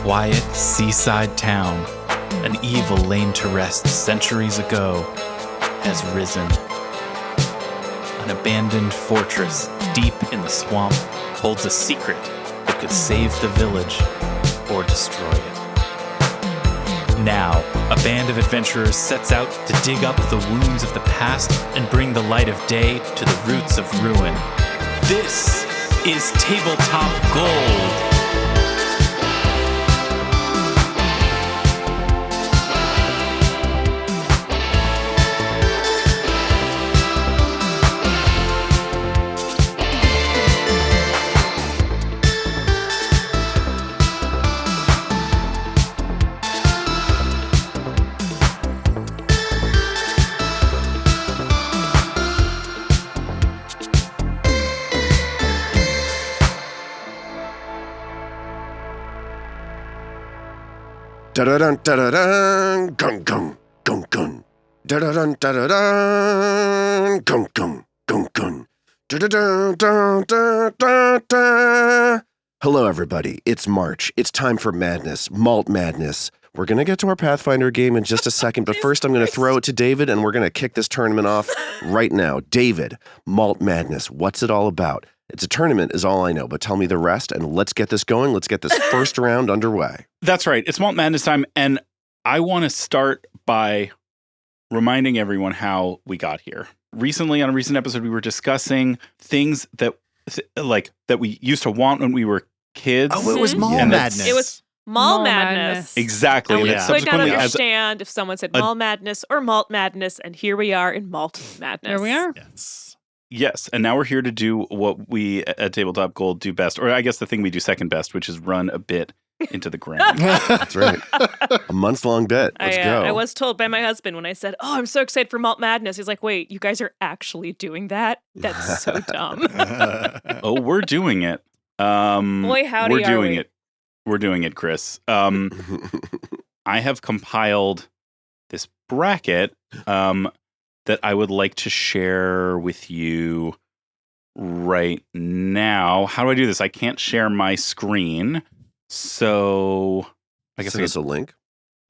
quiet seaside town, an evil lain to rest centuries ago, has risen. An abandoned fortress deep in the swamp holds a secret that could save the village or destroy it. Now, a band of adventurers sets out to dig up the wounds of the past and bring the light of day to the roots of ruin. This is Tabletop Gold. Da-da-dun, da-da-dun, gung, gung, gung, gung. Da-da-dun, da-da-dun, gung, gung, gung, gung. Da-da-dun, da-da-da-da. Hello, everybody. It's March. It's time for madness, malt madness. We're going to get to our Pathfinder game in just a second, but first I'm going to throw it to David, and we're going to kick this tournament off right now. David, malt madness, what's it all about? It's a tournament is all I know, but tell me the rest, and let's get this going. Let's get this first round underway. That's right. It's Malt Madness time, and I want to start by reminding everyone how we got here. Recently, on a recent episode, we were discussing things that we used to want when we were kids. Oh, it was Malt Madness. It was Mall Madness. Exactly. And we And could not understand if someone said Mall Madness or Malt Madness, and here we are in Malt Madness. There we are. Yes, and now we're here to do what we at Tabletop Gold do best, or I guess the thing we do second best, which is run a bit into the ground. That's right. A month-long bet. Let's go. I was told by my husband when I said, "Oh, I'm so excited for Malt Madness." He's like, "Wait, you guys are actually doing that? That's so dumb." Oh, we're doing it. Boy, howdy, we're doing are we? it. We're doing it, Chris. I have compiled this bracket that I would like to share with you right now. How do I do this? I can't share my screen, so I guess send us a link.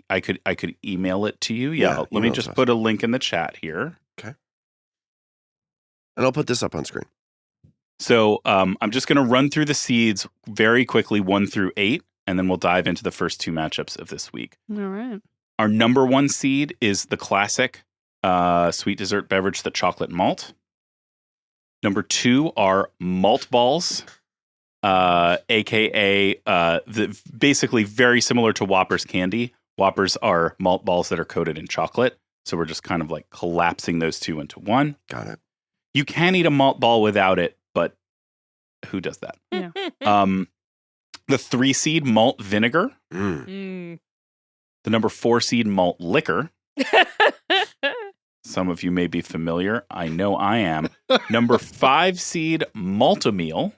I could email it to you. Yeah, let me just put a link in the chat here. Okay, and I'll put this up on screen. So I'm just going to run through the seeds very quickly, 1 through 8, and then we'll dive into the first 2 matchups of this week. All right. Our number 1 seed is the classic sweet dessert beverage, the chocolate malt. Number 2 are malt balls, aka basically very similar to Whoppers candy. Whoppers are malt balls that are coated in chocolate, so we're just kind of like collapsing those 2 into one. Got it. You can eat a malt ball without it, but who does that? Yeah. The 3 seed malt vinegar. Mm. The number 4 seed malt liquor. Some of you may be familiar. I know I am. Number 5 seed Maltomeal.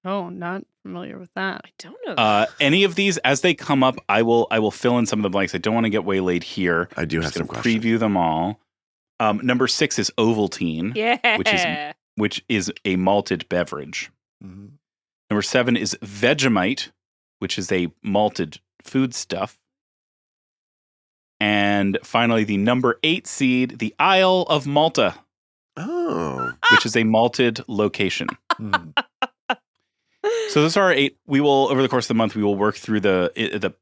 Oh, not familiar with that. I don't know. Any of these, as they come up, I will fill in some of the blanks. I don't want to get waylaid here. I do have some questions. Preview them all. Number 6 is Ovaltine. Yeah. which is a malted beverage. Mm-hmm. Number 7 is Vegemite, which is a malted foodstuff. And finally, the number 8 seed, the Isle of Malta. Oh. Which is a malted location. So those are our 8. We will, over the course of the month, we will work through the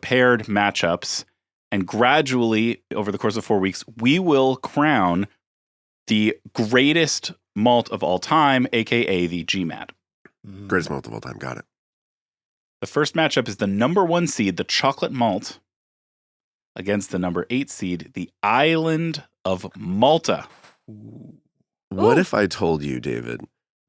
paired matchups, and gradually, over the course of 4 weeks, we will crown the greatest malt of all time, aka the GMAT. Greatest malt of all time. Got it. The first matchup is the number 1 seed, the chocolate malt, against the number 8 seed, the Island of Malta. What if I told you, David,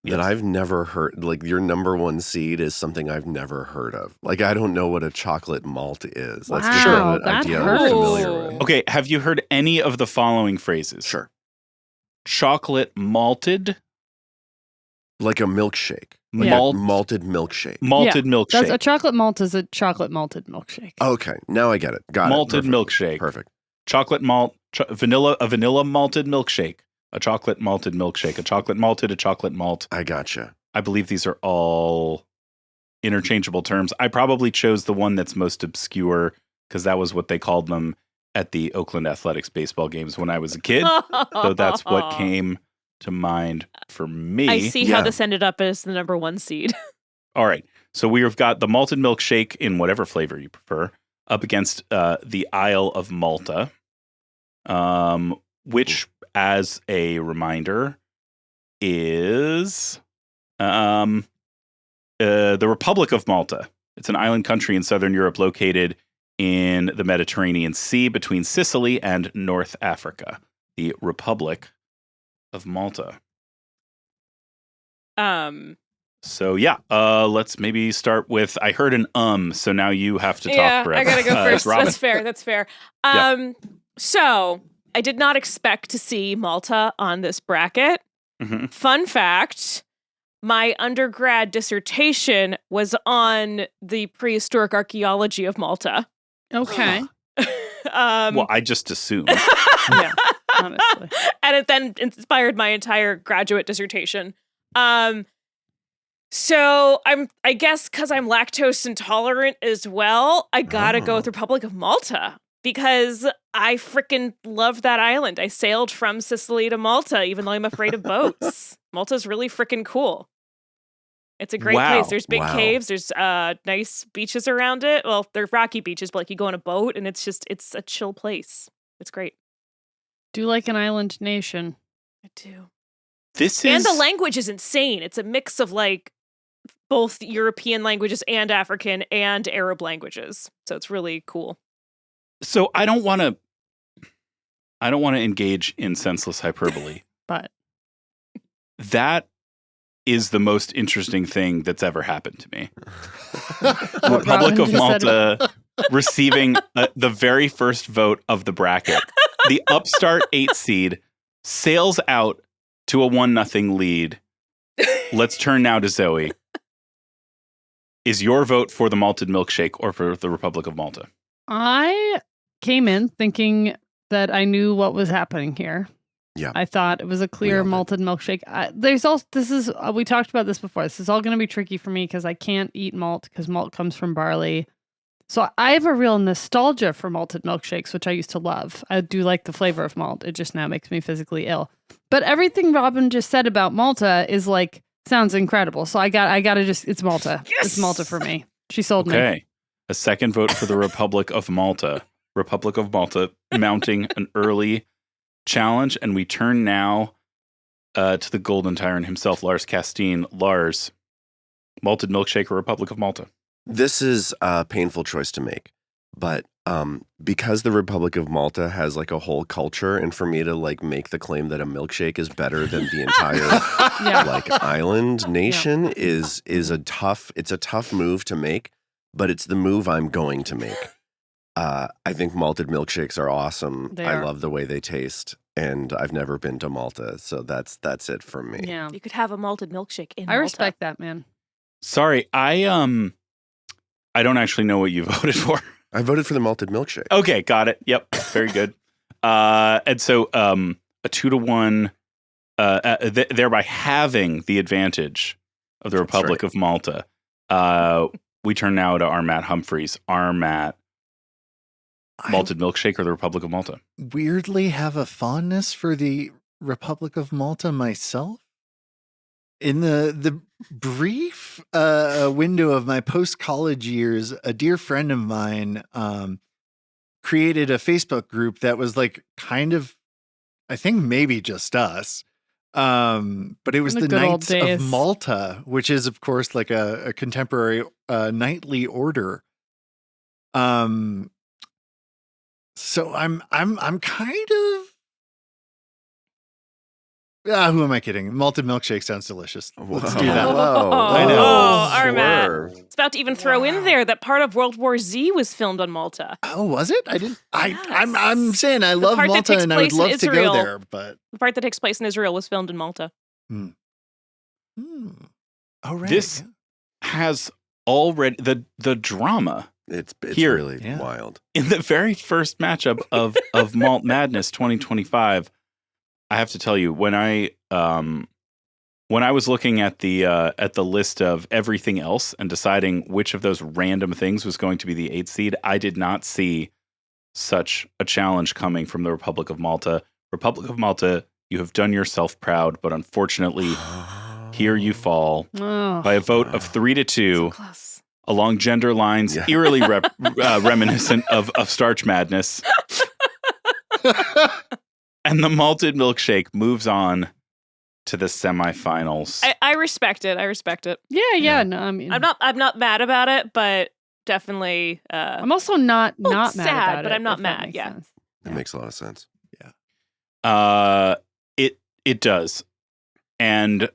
that Yes. I've never heard, like, your number 1 seed is something I've never heard of? Like, I don't know what a chocolate malt is. That's just Wow, not an that idea I'm hurts. familiar with. Okay, have you heard any of the following phrases? Sure. Chocolate malted, Like a milkshake. Yeah. Malted milkshake. malted milkshake. That's a chocolate malt is a chocolate malted milkshake. Okay, now I get it. Got Malted it. milkshake. Perfect. Chocolate malt, a vanilla malted milkshake, a chocolate malted milkshake, a chocolate malted, a chocolate malt. I gotcha. I believe these are all interchangeable terms. I probably chose the one that's most obscure because that was what they called them at the Oakland Athletics baseball games when I was a kid. So that's what came to mind for me. I see how this ended up as the number 1 seed. All right. So we've got the malted milkshake in whatever flavor you prefer up against the Isle of Malta, which, as a reminder, is the Republic of Malta. It's an island country in southern Europe located in the Mediterranean Sea between Sicily and North Africa. The Republic of Malta. So yeah, let's maybe start with, I heard an so now you have to talk forever. I gotta go first. Robin. That's fair. So I did not expect to see Malta on this bracket. Mhm. Fun fact, my undergrad dissertation was on the prehistoric archaeology of Malta. Okay. Well, I just assumed. Yeah, honestly. And it then inspired my entire graduate dissertation. So I guess because I'm lactose intolerant as well, I gotta go with Republic of Malta because I freaking love that island. I sailed from Sicily to Malta, even though I'm afraid of boats. Malta's really freaking cool. It's a great place. There's big caves. There's nice beaches around it. Well, they're rocky beaches, but like you go on a boat and it's a chill place. It's great. Do you like an island nation? I do. And the language is insane. It's a mix of like both European languages and African and Arab languages. So it's really cool. So I don't want to engage in senseless hyperbole. But That is the most interesting thing that's ever happened to me. What Republic Robin of just said Malta receiving the very first vote of the bracket. The upstart 8 seed sails out to a 1-0 lead. Let's turn now to Zoe. Is your vote for the malted milkshake or for the Republic of Malta? I came in thinking that I knew what was happening here. Yeah. I thought it was a clear malted milkshake. We talked about this before. This is all going to be tricky for me because I can't eat malt because malt comes from barley. So I have a real nostalgia for malted milkshakes, which I used to love. I do like the flavor of malt. It just now makes me physically ill. But everything Robin just said about Malta is like, sounds incredible. So I gotta it's Malta. Yes! It's Malta for me. She sold me. Okay. A second vote for the Republic of Malta. Republic of Malta mounting an early challenge. And we turn now to the Golden Tyrant himself, Lars Casteen. Lars, malted milkshake or Republic of Malta? This is a painful choice to make, but because the Republic of Malta has like a whole culture, and for me to like make the claim that a milkshake is better than the entire like island nation is a tough move to make, but it's the move I'm going to make. I think malted milkshakes are awesome. I love the way they taste, and I've never been to Malta, so that's it for me. Yeah. You could have a malted milkshake in Malta. I respect that, man. Sorry, I don't actually know what you voted for. I voted for the malted milkshake. Okay, got it. Yep, very good. And so a 2-1, thereby having the advantage of the Republic of Malta. We turn now to our Matt Humphreys. Our Matt, malted milkshake or the Republic of Malta? Weirdly have a fondness for the Republic of Malta myself. In the brief window of my post-college years, a dear friend of mine created a Facebook group that was like kind of, I think maybe just us, but it was the Knights of Malta, which is of course like a contemporary knightly order. So I'm kind of. Who am I kidding? Malted milkshake sounds delicious. Let's do that. Whoa. I know. Armat. It's about to even throw in there that part of World War Z was filmed on Malta. Oh, was it? I didn't. I'm saying I love Malta and I would love to go there, but the part that takes place in Israel was filmed in Malta. Oh, right. This has already the drama. It's here, really wild. In the very first matchup of Malt Madness 2025. I have to tell you, when I When I was looking at the list of everything else and deciding which of those random things was going to be the 8th seed, I did not see such a challenge coming from the Republic of Malta. Republic of Malta, you have done yourself proud, but unfortunately, here you fall by a vote of 3-2 So close. along gender lines, eerily reminiscent of Starch Madness. And the malted milkshake moves on to the semifinals. I respect it. Yeah. No, I mean, I'm not mad about it, but definitely. I'm also not mad sad, about it. but I'm not if that mad, makes yeah. sense. It makes a lot of sense. It does. And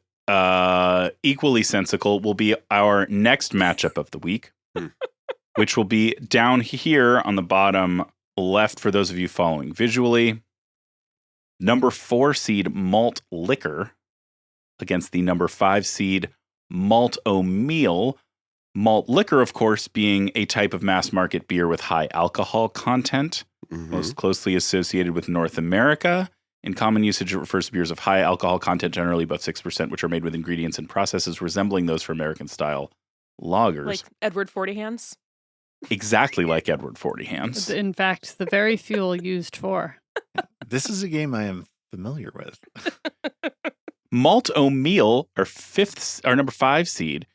equally sensical will be our next matchup of the week, which will be down here on the bottom left for those of you following visually. Number 4 seed Malt Liquor against the number 5 seed Malt O'Meal. Malt liquor, of course, being a type of mass market beer with high alcohol content, most closely associated with North America. In common usage, it refers to beers of high alcohol content, generally above 6%, which are made with ingredients and processes resembling those for American-style lagers. Like Edward 40 Hands. Exactly like Edward 40 Hands. In fact, the very fuel used for. This is a game I am familiar with. Malt O'Meal, our number 5 seed,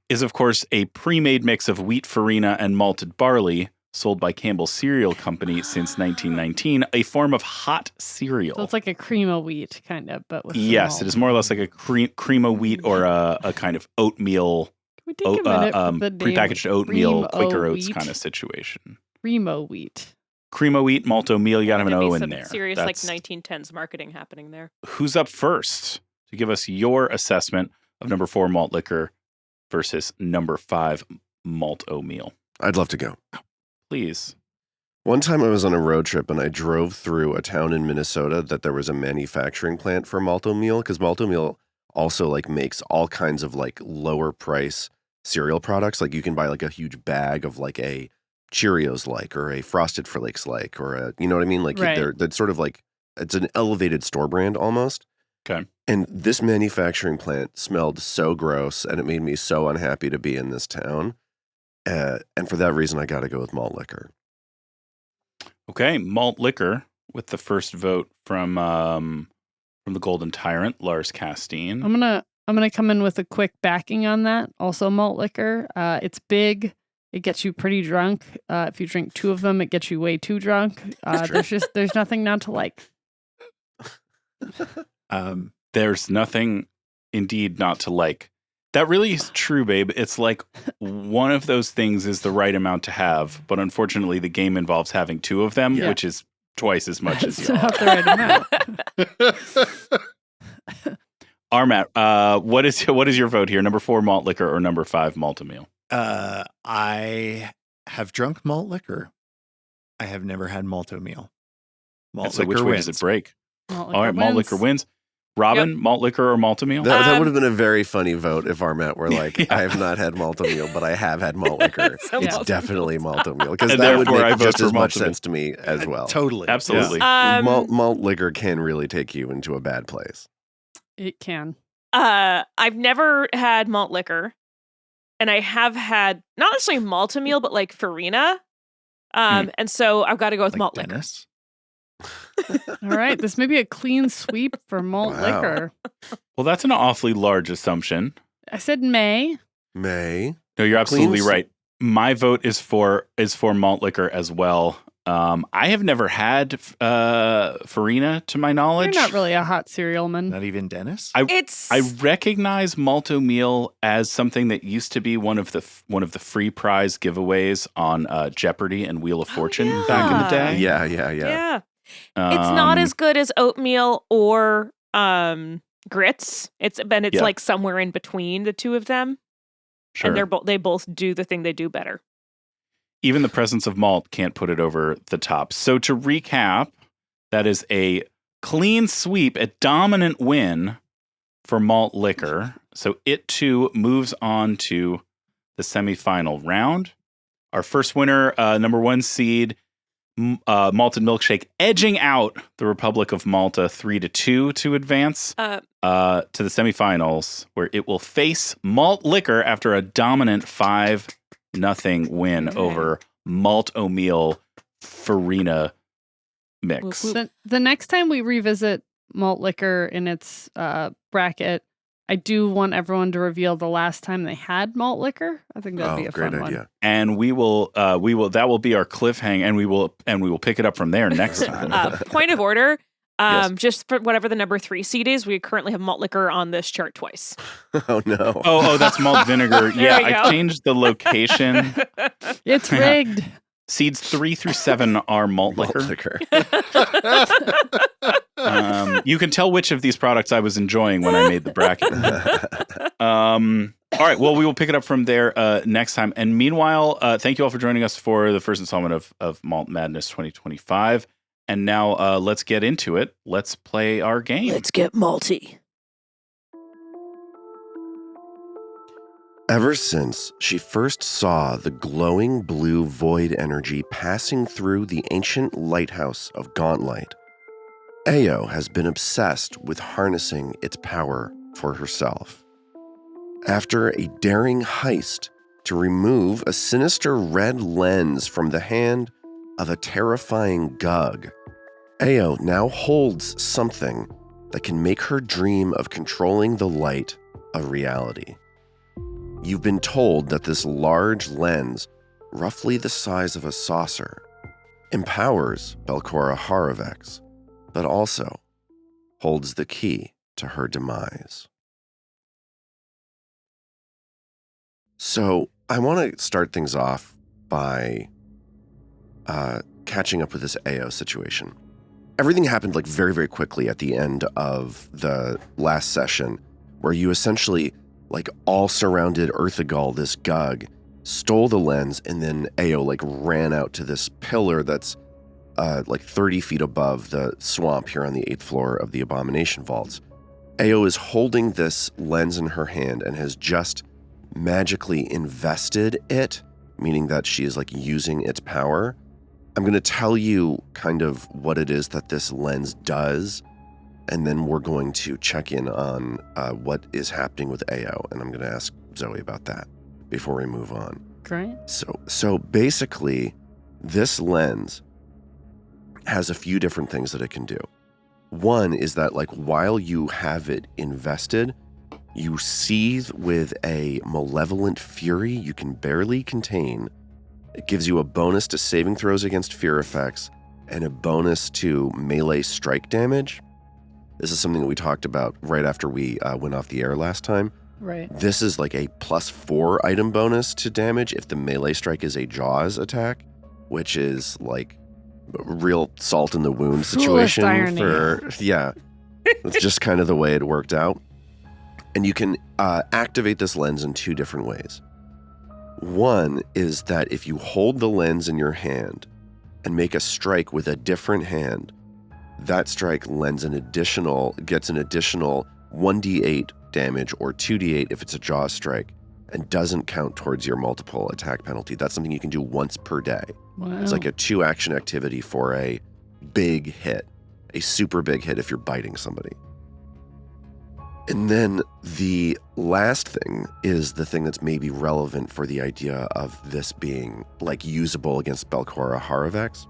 is, of course, a pre-made mix of wheat farina and malted barley, sold by Campbell's Cereal Company since 1919, a form of hot cereal. So it's like a cream of wheat, kind of, but with some Yes, malt. it is more or less like a cream of wheat or a kind of oatmeal, Can we take a minute for the name prepackaged oatmeal, Cream-o Quaker Oats wheat? kind of situation. Cream of wheat. Cream of wheat, malt O'Meal, you got to have an Could be O in some there. serious That's- 1910s marketing happening there. Who's up first to give us your assessment of number 4 malt liquor versus number 5 malt O'Meal? I'd love to go. Please. One time I was on a road trip and I drove through a town in Minnesota that there was a manufacturing plant for Malto Meal, because Malto Meal also like makes all kinds of like lower price cereal products. Like you can buy like a huge bag of like a Cheerios like or a Frosted Flakes like or a, you know what I mean? Like Right. they're sort of like, it's an elevated store brand almost. Okay. And this manufacturing plant smelled so gross and it made me so unhappy to be in this town. And for that reason, I got to go with malt liquor. Okay, malt liquor with the first vote from the Golden Tyrant, Lars Casteen. I'm gonna come in with a quick backing on that. Also, malt liquor. It's big. It gets you pretty drunk. If you drink 2 of them, it gets you way too drunk. There's nothing not to like. There's nothing indeed not to like. That really is true, babe. It's like one of those things is the right amount to have, but unfortunately the game involves having 2 of them, Yeah. which is twice as much as It's you not the right amount. Armat, what is your vote here? Number 4 malt liquor or number 5 malt meal? I have drunk malt liquor. I have never had malto meal. Malt And so liquor which way wins. does it break? Malt All right, malt liquor wins. Robin, malt liquor or malt meal? That would have been a very funny vote if Armet were like, I have not had Malto Meal, but I have had malt liquor. So It's Malto definitely Malto Meal. Because And that would therefore I make vote just for as much Malto Meal. sense to me as well. Totally. Absolutely. Malt liquor can really take you into a bad place. It can. I've never had malt liquor, and I have had not necessarily malto meal, but like farina. And so I've got to go with Like malt liquor. Dennis. All right, this may be a clean sweep for malt Wow. liquor. Well, that's an awfully large assumption. I said May. May. No, you're absolutely Clean right. My vote is for malt liquor as well. I have never had farina to my knowledge. You're not really a hot cereal man. Not even Dennis. It's I recognize Malto Meal as something that used to be one of the free prize giveaways on Jeopardy and Wheel of Fortune back in the yeah. day. Yeah. It's not as good as oatmeal or grits. It's Yeah. like somewhere in between the 2 of them, sure. and they both do the thing they do better. Even the presence of malt can't put it over the top. So to recap, that is a clean sweep, a dominant win for malt liquor. So it too moves on to the semifinal round. Our first winner, number 1 seed, Malted Milkshake edging out the Republic of Malta 3-2 to advance to the semifinals, where it will face Malt Liquor after a dominant 5-0 win over Malt O'Meal Farina mix. The next time we revisit Malt Liquor in its bracket, I do want everyone to reveal the last time they had malt liquor. I think that'd be a great fun idea. one. And we will that will be our cliffhanger, and we will pick it up from there next time. Point of order. Yes. Just for whatever the number 3 seed is, we currently have malt liquor on this chart twice. Oh no. Oh, that's malt vinegar. There Yeah, we go. I changed the location. It's rigged. Seeds 3 through 7 are malt liquor. You can tell which of these products I was enjoying when I made the bracket. All right. Well, we will pick it up from there next time. And meanwhile, thank you all for joining us for the first installment of Malt Madness 2025. And now let's get into it. Let's play our game. Let's get malty. Ever since she first saw the glowing blue void energy passing through the ancient lighthouse of Gauntlight, Ao has been obsessed with harnessing its power for herself. After a daring heist to remove a sinister red lens from the hand of a terrifying Gug, Ao now holds something that can make her dream of controlling the light a reality. You've been told that this large lens, roughly the size of a saucer, empowers Belcora Haravex, but also holds the key to her demise. So I want to start things off by catching up with this Ao situation. Everything happened like very, very quickly at the end of the last session, where you essentially like all surrounded Earthagal, this Gug, stole the lens, and then Ao like ran out to this pillar that's like 30 feet above the swamp here on the 8th floor of the Abomination vaults. Ao is holding this lens in her hand and has just magically invested it, meaning that she is like using its power. I'm going to tell you kind of what it is that this lens does, and then we're going to check in on what is happening with Ao, and I'm going to ask Zoe about that before we move on. Great. So basically, this lens has a few different things that it can do. One is that like while you have it invested, you seethe with a malevolent fury you can barely contain. It gives you a bonus to saving throws against fear effects and a bonus to melee strike damage. This is something that we talked about right after we went off the air last time. Right. This is like a +4 item bonus to damage if the melee strike is a Jaws attack, which is like a real salt in the wound situation. Yeah. It's just kind of the way it worked out. And you can activate this lens in 2 different ways. One is that if you hold the lens in your hand and make a strike with a different hand, that strike gets an additional 1d8 damage or 2d8 if it's a jaw strike, and doesn't count towards your multiple attack penalty. That's something you can do once per day. Wow. It's like a 2-action activity for a big hit, a super big hit if you're biting somebody. And then the last thing is the thing that's maybe relevant for the idea of this being like usable against Belcora Haravex.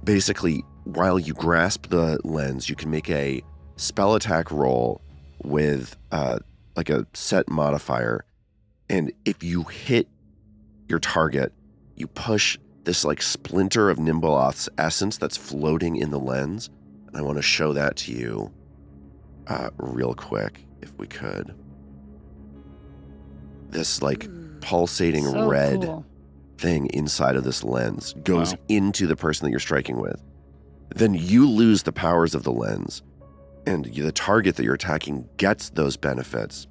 Basically, while you grasp the lens, you can make a spell attack roll with like a set modifier. And if you hit your target, you push this like splinter of Nimbleoth's essence that's floating in the lens. And I want to show that to you real quick, if we could. This like pulsating So red cool. thing inside of this lens goes Wow. into the person that you're striking with. Then you lose the powers of the lens, and the target that you're attacking gets those benefits.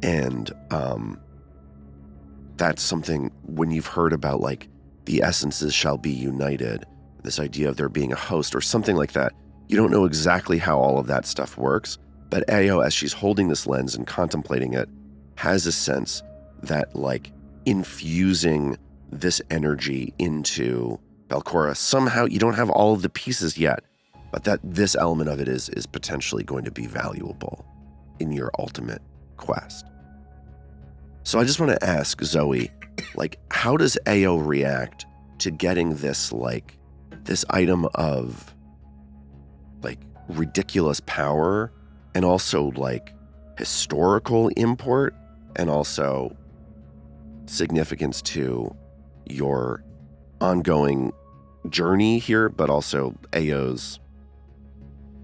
And that's something, when you've heard about like the essences shall be united, this idea of there being a host or something like that, you don't know exactly how all of that stuff works, but Ao, as she's holding this lens and contemplating it, has a sense that like infusing this energy into Belcora. Somehow you don't have all of the pieces yet, but that this element of it is potentially going to be valuable in your ultimate quest. So I just want to ask Zoe, like, how does Ao react to getting this, like, this item of, like, ridiculous power and also, like, historical import and also significance to your ongoing journey here, but also Ao's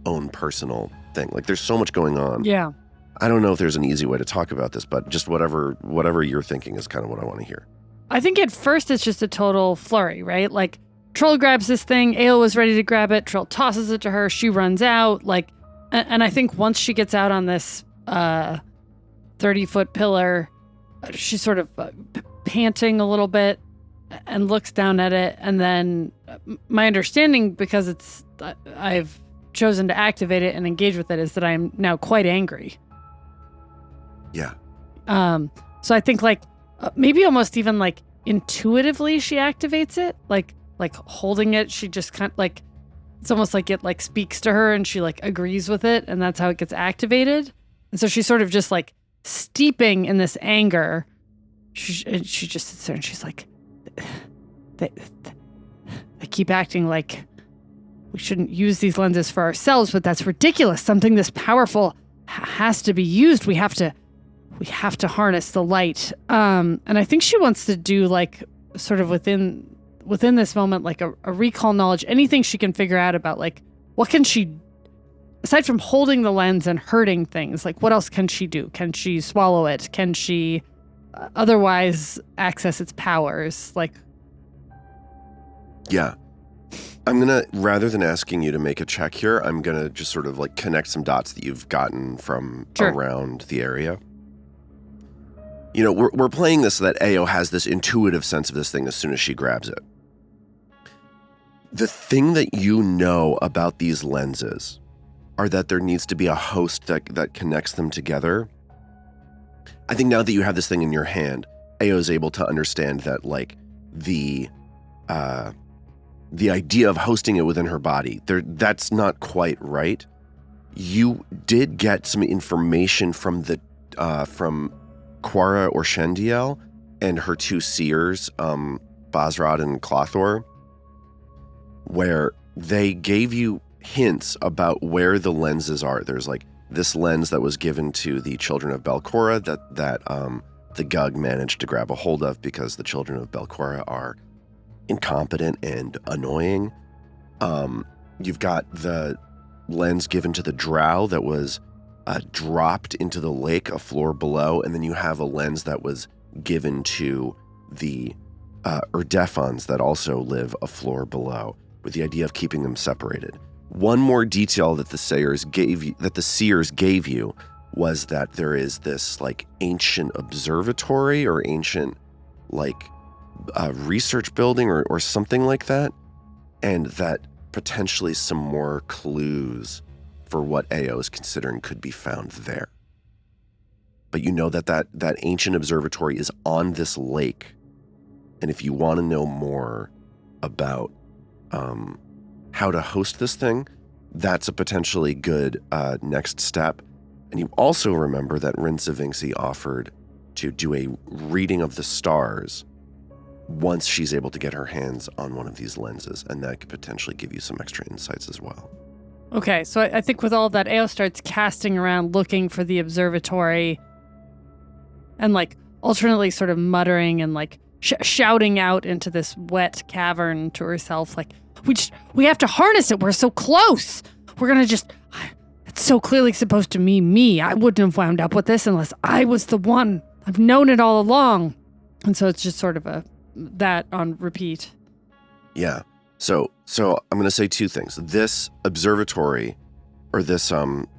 own personal thing? Like, there's so much going on. Yeah. I don't know if there's an easy way to talk about this, but just whatever you're thinking is kind of what I want to hear. I think at first it's just a total flurry, right? Like, Troll grabs this thing, Ao was ready to grab it, Troll tosses it to her, she runs out, like, and I think once she gets out on this 30-foot pillar, she's sort of panting a little bit and looks down at it, and then my understanding, because I've chosen to activate it and engage with it, is that I'm now quite angry. Yeah. So I think, like, maybe almost even, like, intuitively she activates it, like holding it, she just kind of, like, it's almost like it, like, speaks to her and she, like, agrees with it, and that's how it gets activated. And so she's sort of just, like, steeping in this anger. She just sits there and she's like, they keep acting like we shouldn't use these lenses for ourselves, but that's ridiculous. Something this powerful has to be used. We have to harness the light. And I think she wants to do, like, sort of within this moment, like a recall knowledge, anything she can figure out about, like, what can she, aside from holding the lens and hurting things, like, what else can she do? Can she swallow it? Can she otherwise access its powers? Like, yeah. I'm going to, rather than asking you to make a check here, I'm going to just sort of, like, connect some dots that you've gotten from around the area. You know, we're playing this so that Ao has this intuitive sense of this thing as soon as she grabs it. The thing that you know about these lenses are that there needs to be a host that connects them together. I think now that you have this thing in your hand, Ao is able to understand that, like, the idea of hosting it within her body, that's not quite right. You did get some information from from Quara or Shendiel and her two seers, Basrad and Clothor, where they gave you hints about where the lenses are. There's, like, this lens that was given to the children of Belcora that the Gug managed to grab a hold of because the children of Belcora are incompetent and annoying. You've got the lens given to the Drow that was dropped into the lake a floor below, and then you have a lens that was given to the Urdefons that also live a floor below, with the idea of keeping them separated. One more detail that the seers gave you was that there is this, like, ancient observatory or ancient, like, research building or something like that, and that potentially some more clues for what Ao is considering could be found there. But you know that ancient observatory is on this lake, and if you want to know more about how to host this thing, that's a potentially good next step. And you also remember that Rinsavinxi offered to do a reading of the stars once she's able to get her hands on one of these lenses, and that could potentially give you some extra insights as well. Okay, so I think with all of that, Ao starts casting around looking for the observatory and, like, alternately sort of muttering and, like, shouting out into this wet cavern to herself, like, we have to harness it. We're so close. We're going to just, it's so clearly supposed to be me. I wouldn't have wound up with this unless I was the one. I've known it all along. And so it's just sort of that on repeat. Yeah. So I'm going to say two things. This observatory, or this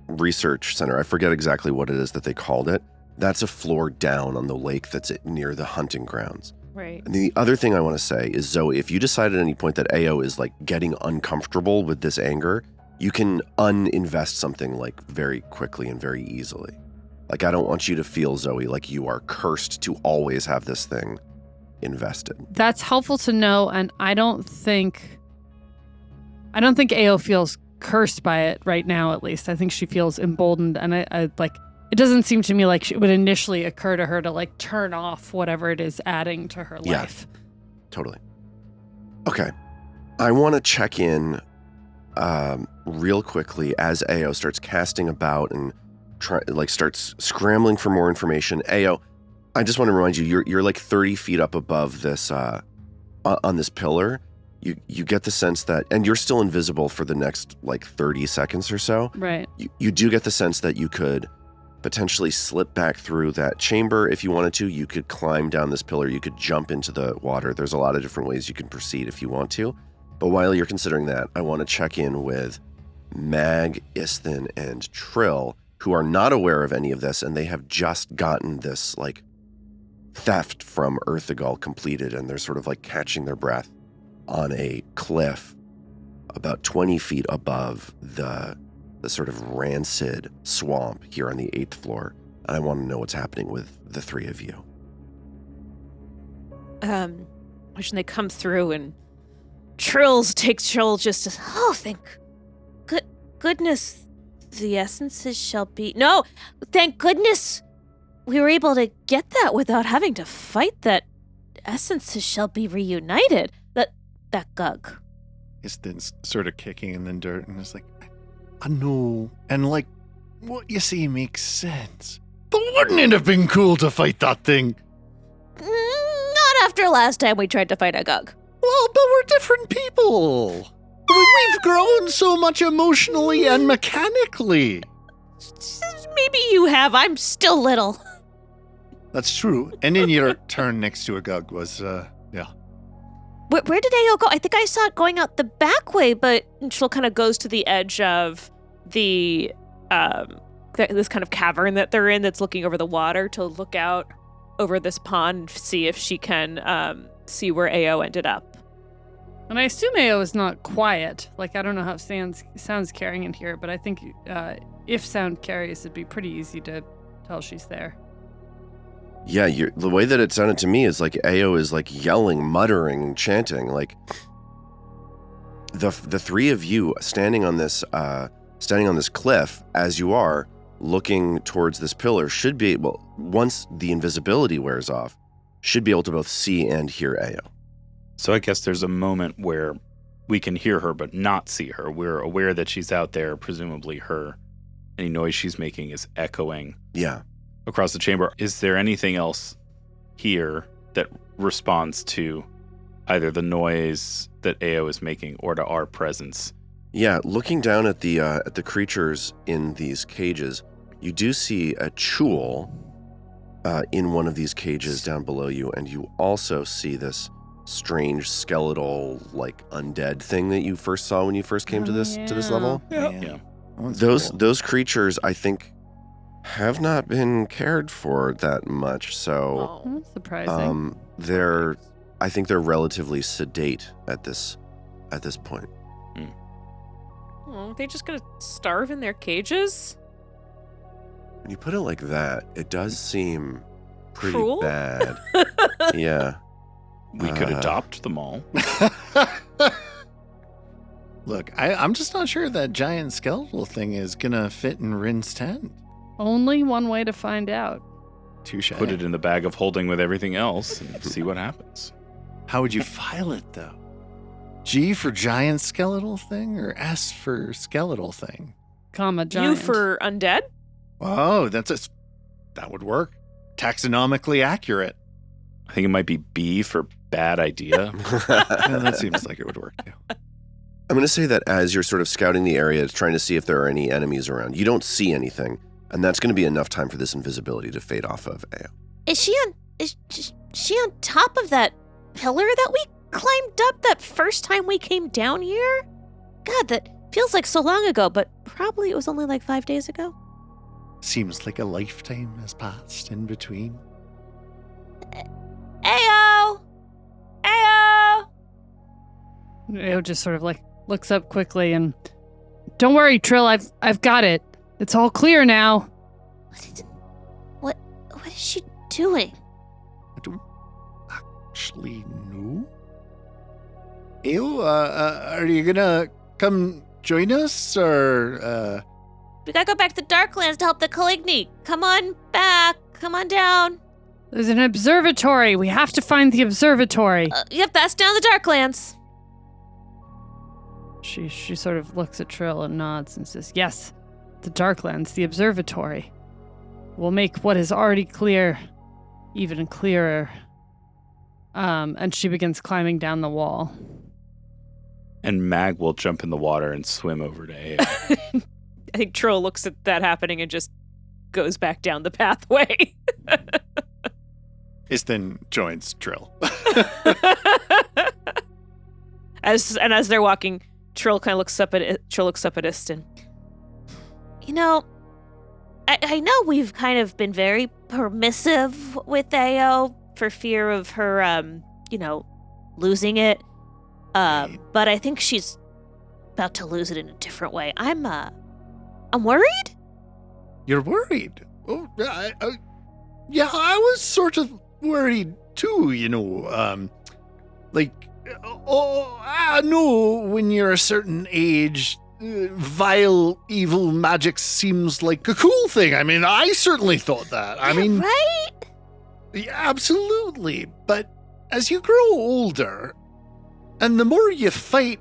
research center, I forget exactly what it is that they called it. That's a floor down on the lake that's near the hunting grounds. Right. And the other thing I want to say is, Zoe, if you decide at any point that Ao is, like, getting uncomfortable with this anger, you can uninvest something, like, very quickly and very easily. Like, I don't want you to feel, Zoe, like you are cursed to always have this thing invested. That's helpful to know, and I don't think Ao feels cursed by it right now, at least. I think she feels emboldened, and I like, it doesn't seem to me like it would initially occur to her to like turn off whatever it is adding to her life. Totally. Okay. I want to check in real quickly as Ao starts casting about and starts scrambling for more information. Ao, I just want to remind you, you're like 30 feet up above this on this pillar. You get the sense that, and you're still invisible for the next like 30 seconds or so. Right. You do get the sense that you could potentially slip back through that chamber if you wanted to. You could climb down this pillar. You could jump into the water. There's a lot of different ways you can proceed if you want to. But while you're considering that, I want to check in with Mag, Isthin, and Trill, who are not aware of any of this, and they have just gotten this like theft from Earthagal completed, and they're sort of like catching their breath on a cliff about 20 feet above the sort of rancid swamp here on the 8th floor. And I want to know what's happening with the three of you. When they come through and Trill just as, oh, thank goodness the essences shall be. No, thank goodness we were able to get that without having to fight that essences shall be reunited. That gug. Isthin's sort of kicking in the dirt and is like, I know. And like, what you say makes sense. But wouldn't it have been cool to fight that thing? Not after last time we tried to fight a gug. Well, but we're different people. We've grown so much emotionally and mechanically. Maybe you have. I'm still little. That's true. And in your turn next to a gug was, yeah. Where did Ao go? I think I saw it going out the back way, but Trill kind of goes to the edge of the this kind of cavern that they're in that's looking over the water to look out over this pond and see if she can see where Ao ended up. And I assume Ao is not quiet. Like, I don't know how sounds carrying in here, but I think if sound carries, it'd be pretty easy to tell she's there. Yeah, the way that it sounded to me is like Ao is like yelling, muttering, chanting. Like the three of you standing on this cliff as you are looking towards this pillar should be able, once the invisibility wears off, should be able to both see and hear Ao. So I guess there's a moment where we can hear her but not see her. We're aware that she's out there. Presumably any noise she's making is echoing. Yeah. Across the chamber. Is there anything else here that responds to either the noise that Ao is making or to our presence? Yeah, looking down at the creatures in these cages, you do see a Chul in one of these cages down below you, and you also see this strange skeletal, like undead thing that you first saw when you first came to this level. Yeah. Those creatures, I think, have not been cared for that much, so That's surprising. I think they're relatively sedate at this point. Oh, are they just gonna starve in their cages? When you put it like that, it does seem pretty Cruel? bad. Yeah. We could adopt them all. Look, I'm just not sure that giant skeletal thing is gonna fit in Rin's tent. Only one way to find out. Touche. Put it in the bag of holding with everything else and see what happens. How would you file it, though? G for giant skeletal thing or S for skeletal thing? Comma, giant. You for undead? Oh, that would work. Taxonomically accurate. I think it might be B for bad idea. Yeah, that seems like it would work, too. I'm going to say that as you're sort of scouting the area, trying to see if there are any enemies around, you don't see anything, and that's going to be enough time for this invisibility to fade off of Ao. Is she on top of that pillar that we climbed up that first time we came down here? God, that feels like so long ago, but probably it was only like 5 days ago. Seems like a lifetime has passed in between. Ao! Ao! Ao just sort of like looks up quickly and, don't worry, Trill, I've got it. It's all clear now. What is she doing? actually know. Ew, are you gonna come join us, or, We gotta go back to the Darklands to help the Caligny. Come on back. Come on down. There's an observatory. We have to find the observatory. Yep, that's down the Darklands. She sort of looks at Trill and nods and says, yes, the Darklands, the observatory. We'll make what is already clear even clearer. And she begins climbing down the wall. And Mag will jump in the water and swim over to Ao. I think Trill looks at that happening and just goes back down the pathway. Istin joins Trill. As they're walking, Trill kind of looks up at Istin. You know, I know we've kind of been very permissive with Ao for fear of her, losing it. But I think she's about to lose it in a different way. I'm worried. You're worried? Oh, yeah, I was sort of worried too, I know when you're a certain age, vile, evil magic seems like a cool thing. I mean, I certainly thought that. Right? Yeah, absolutely. But as you grow older, and the more you fight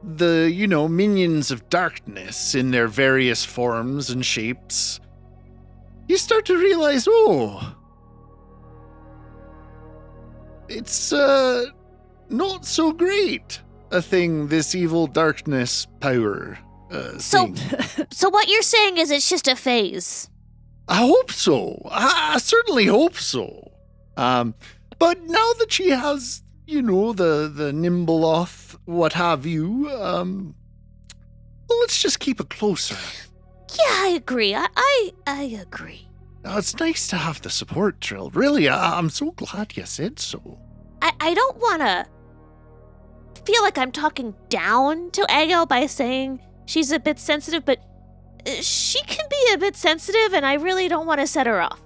the, minions of darkness in their various forms and shapes, you start to realize, it's not so great a thing, this evil darkness power thing. So what you're saying is it's just a phase. I hope so. I certainly hope so. But now that she has, the Nimbleoth, what have you, let's just keep it closer. Yeah, I agree. I agree. It's nice to have the support, Trill. Really, I'm so glad you said so. I don't want to feel like I'm talking down to Ao by saying she's a bit sensitive, but she can be a bit sensitive, and I really don't want to set her off.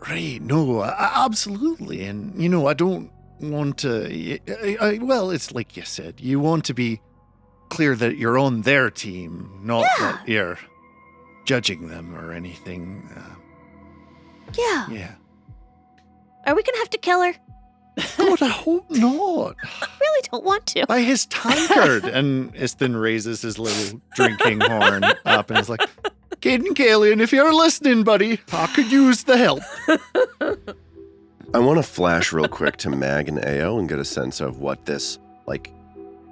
Right, no, absolutely. And, I don't want to... well, it's like you said, you want to be clear that you're on their team, not that you're judging them or anything. Yeah. Yeah. Are we going to have to kill her? God, I hope not. I really don't want to. By his tankard. And Istin raises his little drinking horn up and is like, Caden Kalian, if you're listening, buddy, I could use the help. I want to flash real quick to Mag and Ao and get a sense of what this,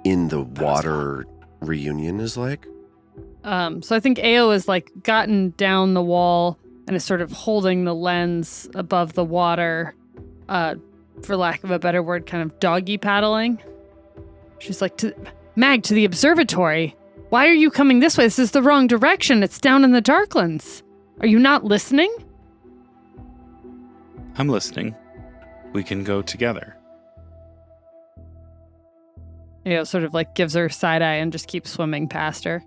in the water reunion is like. So I think Ao has, gotten down the wall and is sort of holding the lens above the water, for lack of a better word, kind of doggy paddling. She's like, Mag, to the observatory. Why are you coming this way? This is the wrong direction. It's down in the Darklands. Are you not listening? I'm listening. We can go together. Ao sort of gives her side eye and just keeps swimming past her.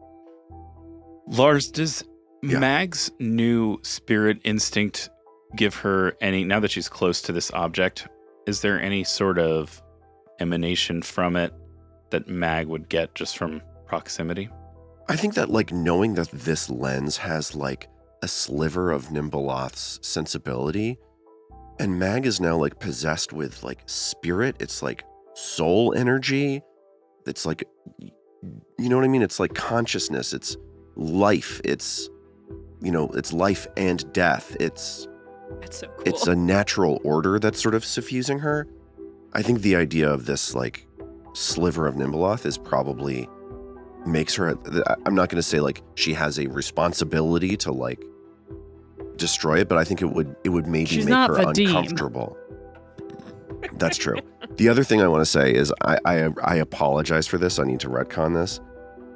Lars, does Mag's new spirit instinct give her any, now that she's close to this object, is there any sort of emanation from it that Mag would get just from proximity? I think that, knowing that this lens has, a sliver of Nimbleoth's sensibility, and Mag is now, possessed with, spirit, it's, soul energy, it's, you know what I mean? It's, consciousness, it's life, it's, it's life and death, That's so cool. It's a natural order that's sort of suffusing her. I think the idea of this, sliver of Nimbleoth is probably makes her, I'm not going to say, she has a responsibility to, destroy it, but I think it would maybe She's make not her Vadim. uncomfortable. That's true. The other thing I want to say is I apologize for this. I need to retcon this.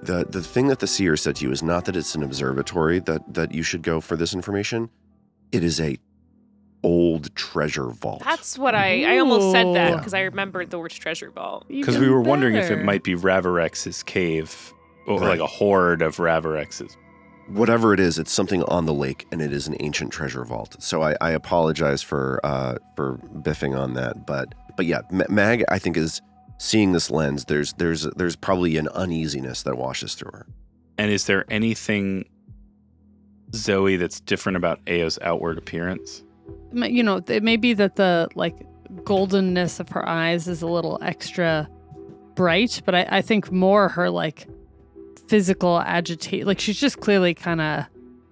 The thing that the seer said to you is not that it's an observatory that you should go for this information. It is a old treasure vault. That's what I almost said that Ooh. because I remembered the word treasure vault. Because we were wondering if it better. might be Ravarex's cave, or Right. a horde of Ravarexes. whatever it is, it's something on the lake, and it is an ancient treasure vault. So I apologize for biffing on that, but yeah, Mag, I think, is seeing this lens. There's probably an uneasiness that washes through her. And is there anything, Zoe, that's different about Ao's outward appearance? You know, it may be that the goldenness of her eyes is a little extra bright, but I think more her physical agitate. She's just clearly kind of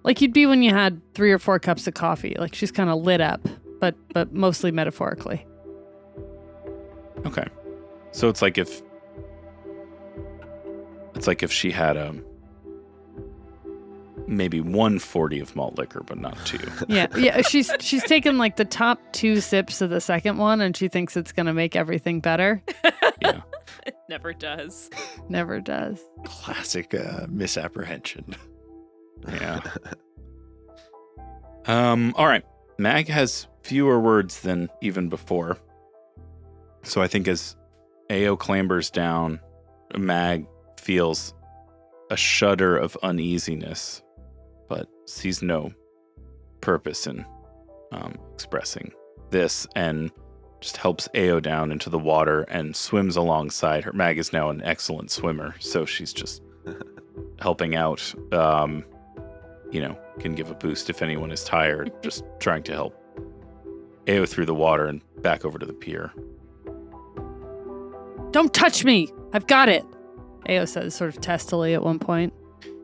like you'd be when you had 3 or 4 cups of coffee. She's kind of lit up, but mostly metaphorically. Okay, so it's like if she had maybe 140 of malt liquor, but not 2. Yeah. She's taken the top 2 sips of the second one, and she thinks it's gonna make everything better. Yeah, It never does. Never does. Classic misapprehension. yeah. All right. Mag has fewer words than even before. So I think as Ao clambers down, Mag feels a shudder of uneasiness, but sees no purpose in expressing this, and just helps Ao down into the water and swims alongside her. Mag is now an excellent swimmer, so she's just helping out. Can give a boost if anyone is tired, just trying to help Ao through the water and back over to the pier. Don't touch me! I've got it! Ao says sort of testily at one point.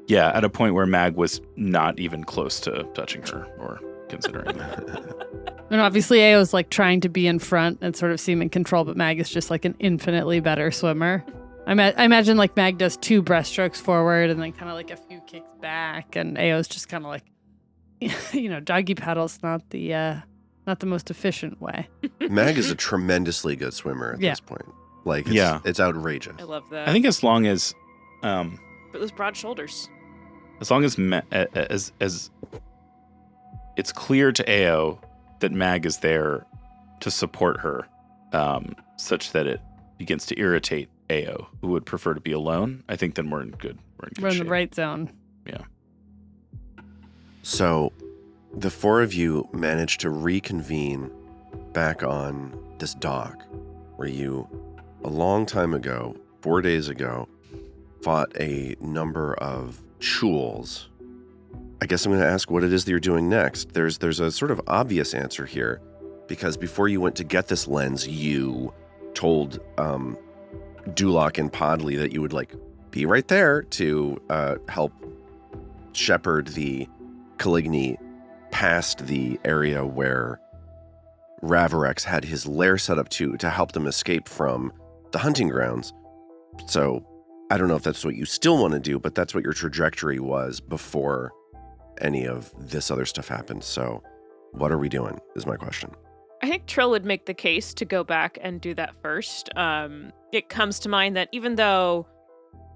Yeah, at a point where Mag was not even close to touching her or considering that. And obviously Ao's trying to be in front and sort of seem in control, but Mag is just an infinitely better swimmer. I imagine Mag does 2 breaststrokes forward and then kind of a few kicks back, and Ao's just kind of doggy paddle's not the most efficient way. Mag is a tremendously good swimmer at this point. It's outrageous. I love that. I think as long as But those broad shoulders. as long as as it's clear to Ao that Mag is there to support her, such that it begins to irritate Ao, who would prefer to be alone, I think then we're in good We're in shape. the right zone. Yeah. So the 4 of you managed to reconvene back on this dock where you, a long time ago, 4 days ago, fought a number of chules. I guess I'm going to ask what it is that you're doing next. There's a sort of obvious answer here, because before you went to get this lens, you told Duloc and Padli that you would be right there to help shepherd the Caligny past the area where Ravarex had his lair set up to help them escape from the hunting grounds. So I don't know if that's what you still want to do, but that's what your trajectory was before any of this other stuff happened. So what are we doing is my question. I think Trill would make the case to go back and do that first. It comes to mind that even though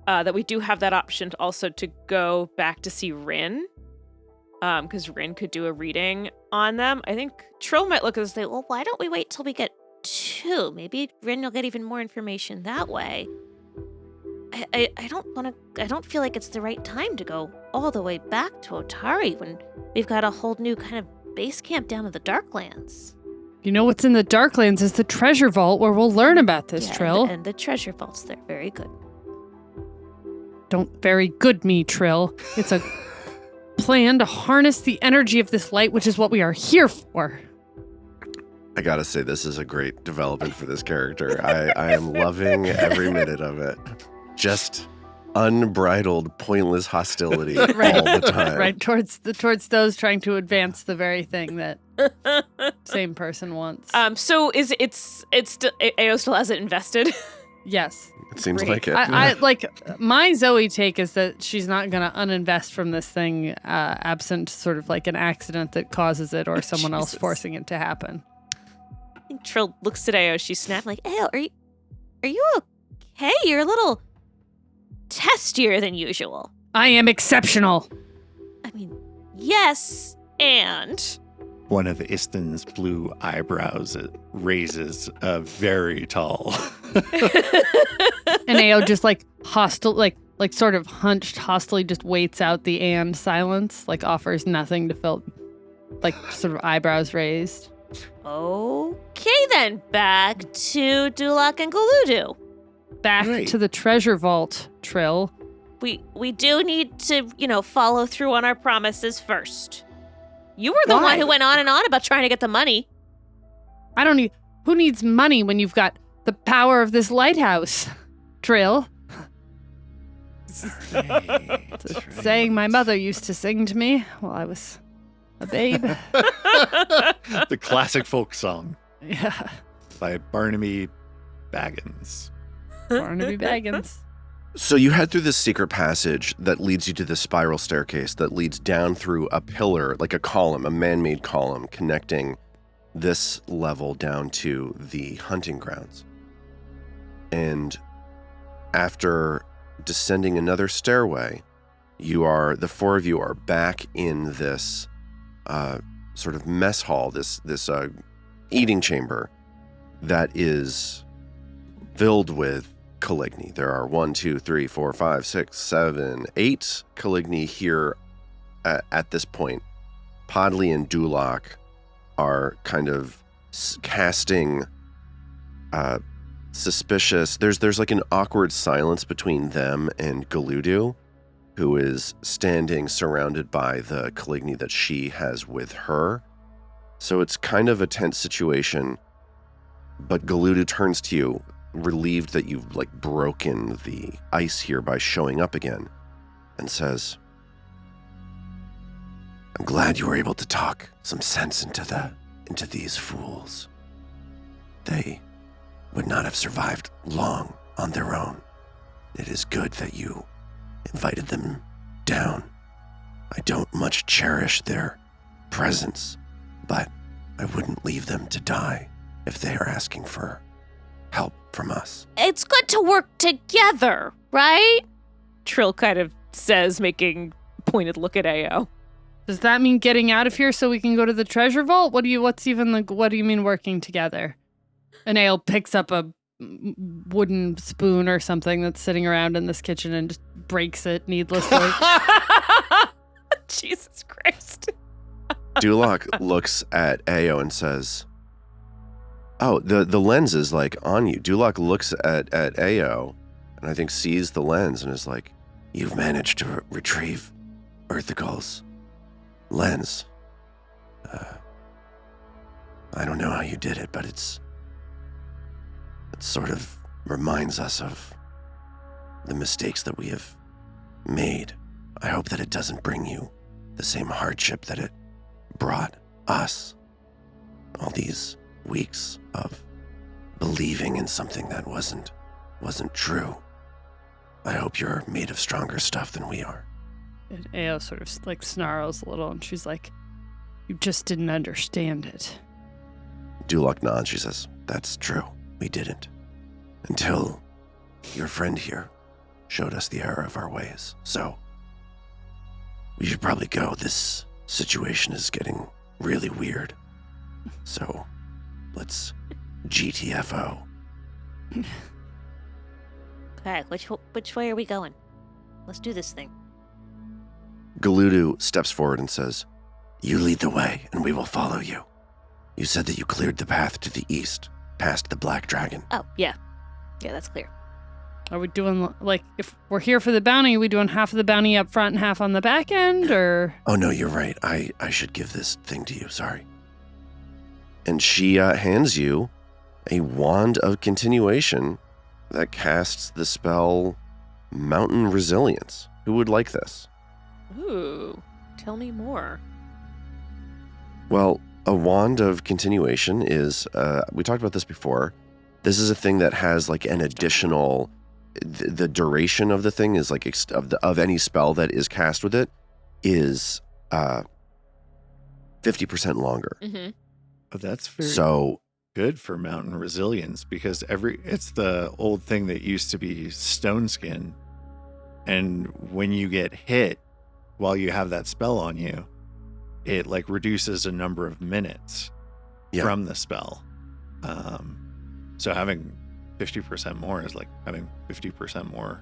that we do have that option also to go back to see Rin, because Rin could do a reading on them, I think Trill might look at this and say, Well, why don't we wait till we get 2? Maybe Rin will get even more information that way. I don't feel like it's the right time to go all the way back to Otari when we've got a whole new kind of base camp down in the Darklands. You know what's in the Darklands is the treasure vault where we'll learn about this, Trill. And the treasure vaults there. Very good. Don't very good me, Trill. It's a plan to harness the energy of this light, which is what we are here for. I gotta say, this is a great development for this character. I am loving every minute of it. Just unbridled, pointless hostility all the time. Right, towards those trying to advance the very thing that same person wants. So it's Ao still has it invested. Yes. It seems Great. like it. I my Zoe take is that she's not going to uninvest from this thing absent sort of an accident that causes it or someone else Jesus. forcing it to happen. I think Trill looks at Ao. She's snapping Ao, are you okay? You're a little testier than usual. I am exceptional. I mean, yes, and One of Iston's blue eyebrows raises very tall. And Ao just hostile, like sort of hunched hostily, just waits out the and silence, like offers nothing to fill, like sort of eyebrows raised. Okay, then. Back to Dulak and Galudu. Back Great. to the treasure vault, Trill. We do need to, follow through on our promises first. You were the Why? one who went on and on about trying to get the money. I don't need. Who needs money when you've got the power of this lighthouse, Trill? It's a saying my mother used to sing to me while I was a babe. The classic folk song Yeah, by Barnaby Baggins. Barnaby Baggins. So you head through this secret passage that leads you to this spiral staircase that leads down through a pillar, like a column, a man-made column connecting this level down to the hunting grounds. And after descending another stairway, the four of you are back in this sort of mess hall, this eating chamber that is filled with Caligny. There are 1, 2, 3, 4, 5, 6, 7, 8 Caligny here at this point. Padli and Dulak are kind of casting suspicious. There's like an awkward silence between them and Galudu, who is standing surrounded by the Caligny that she has with her. So it's kind of a tense situation. But Galudu turns to you, relieved that you've like broken the ice here by showing up again, and says, "I'm glad you were able to talk some sense into these fools. They would not have survived long on their own. It is good that you invited them down. I don't much cherish their presence, but I wouldn't leave them to die if they are asking for help from us." It's good to work together, right? Trill kind of says, making a pointed look at Ao. Does that mean getting out of here so we can go to the treasure vault? What do you mean working together? And Ale picks up a wooden spoon or something that's sitting around in this kitchen and just breaks it needlessly. Jesus Christ. Dulak looks at Ao and says, "Oh, the lens is like on you." Dulak looks at Ao and I think sees the lens and is like, "You've managed to retrieve Earthical's lens. I don't know how you did it, but it sort of reminds us of the mistakes that we have made. I hope that it doesn't bring you the same hardship that it brought us. All these weeks of believing in something that wasn't true. I hope you're made of stronger stuff than we are." And Ao sort of like snarls a little and she's like, "You just didn't understand it." Dulak nods. She says, "That's true. We didn't. Until your friend here showed us the error of our ways. So we should probably go. This situation is getting really weird. So let's GTFO." Okay, which way are we going? Let's do this thing. Galudu steps forward and says, "You lead the way, and we will follow you. You said that you cleared the path to the east, past the Black Dragon." Oh, yeah. Yeah, that's clear. Are we doing, like, if we're here for the bounty, are we doing half of the bounty up front and half on the back end, or? "Oh, no, you're right. I should give this thing to you. Sorry." And she hands you a wand of continuation that casts the spell Mountain Resilience. Who would like this? Ooh, tell me more. Well, a wand of continuation is, we talked about this before. This is a thing that has like an additional, the duration of the thing is like, of any spell that is cast with it is 50% longer. Mm-hmm. Oh, that's very So good for mountain resilience because it's the old thing that used to be stone skin. And when you get hit while you have that spell on you, it like reduces a number of minutes from the spell. So having 50% more is like having 50% more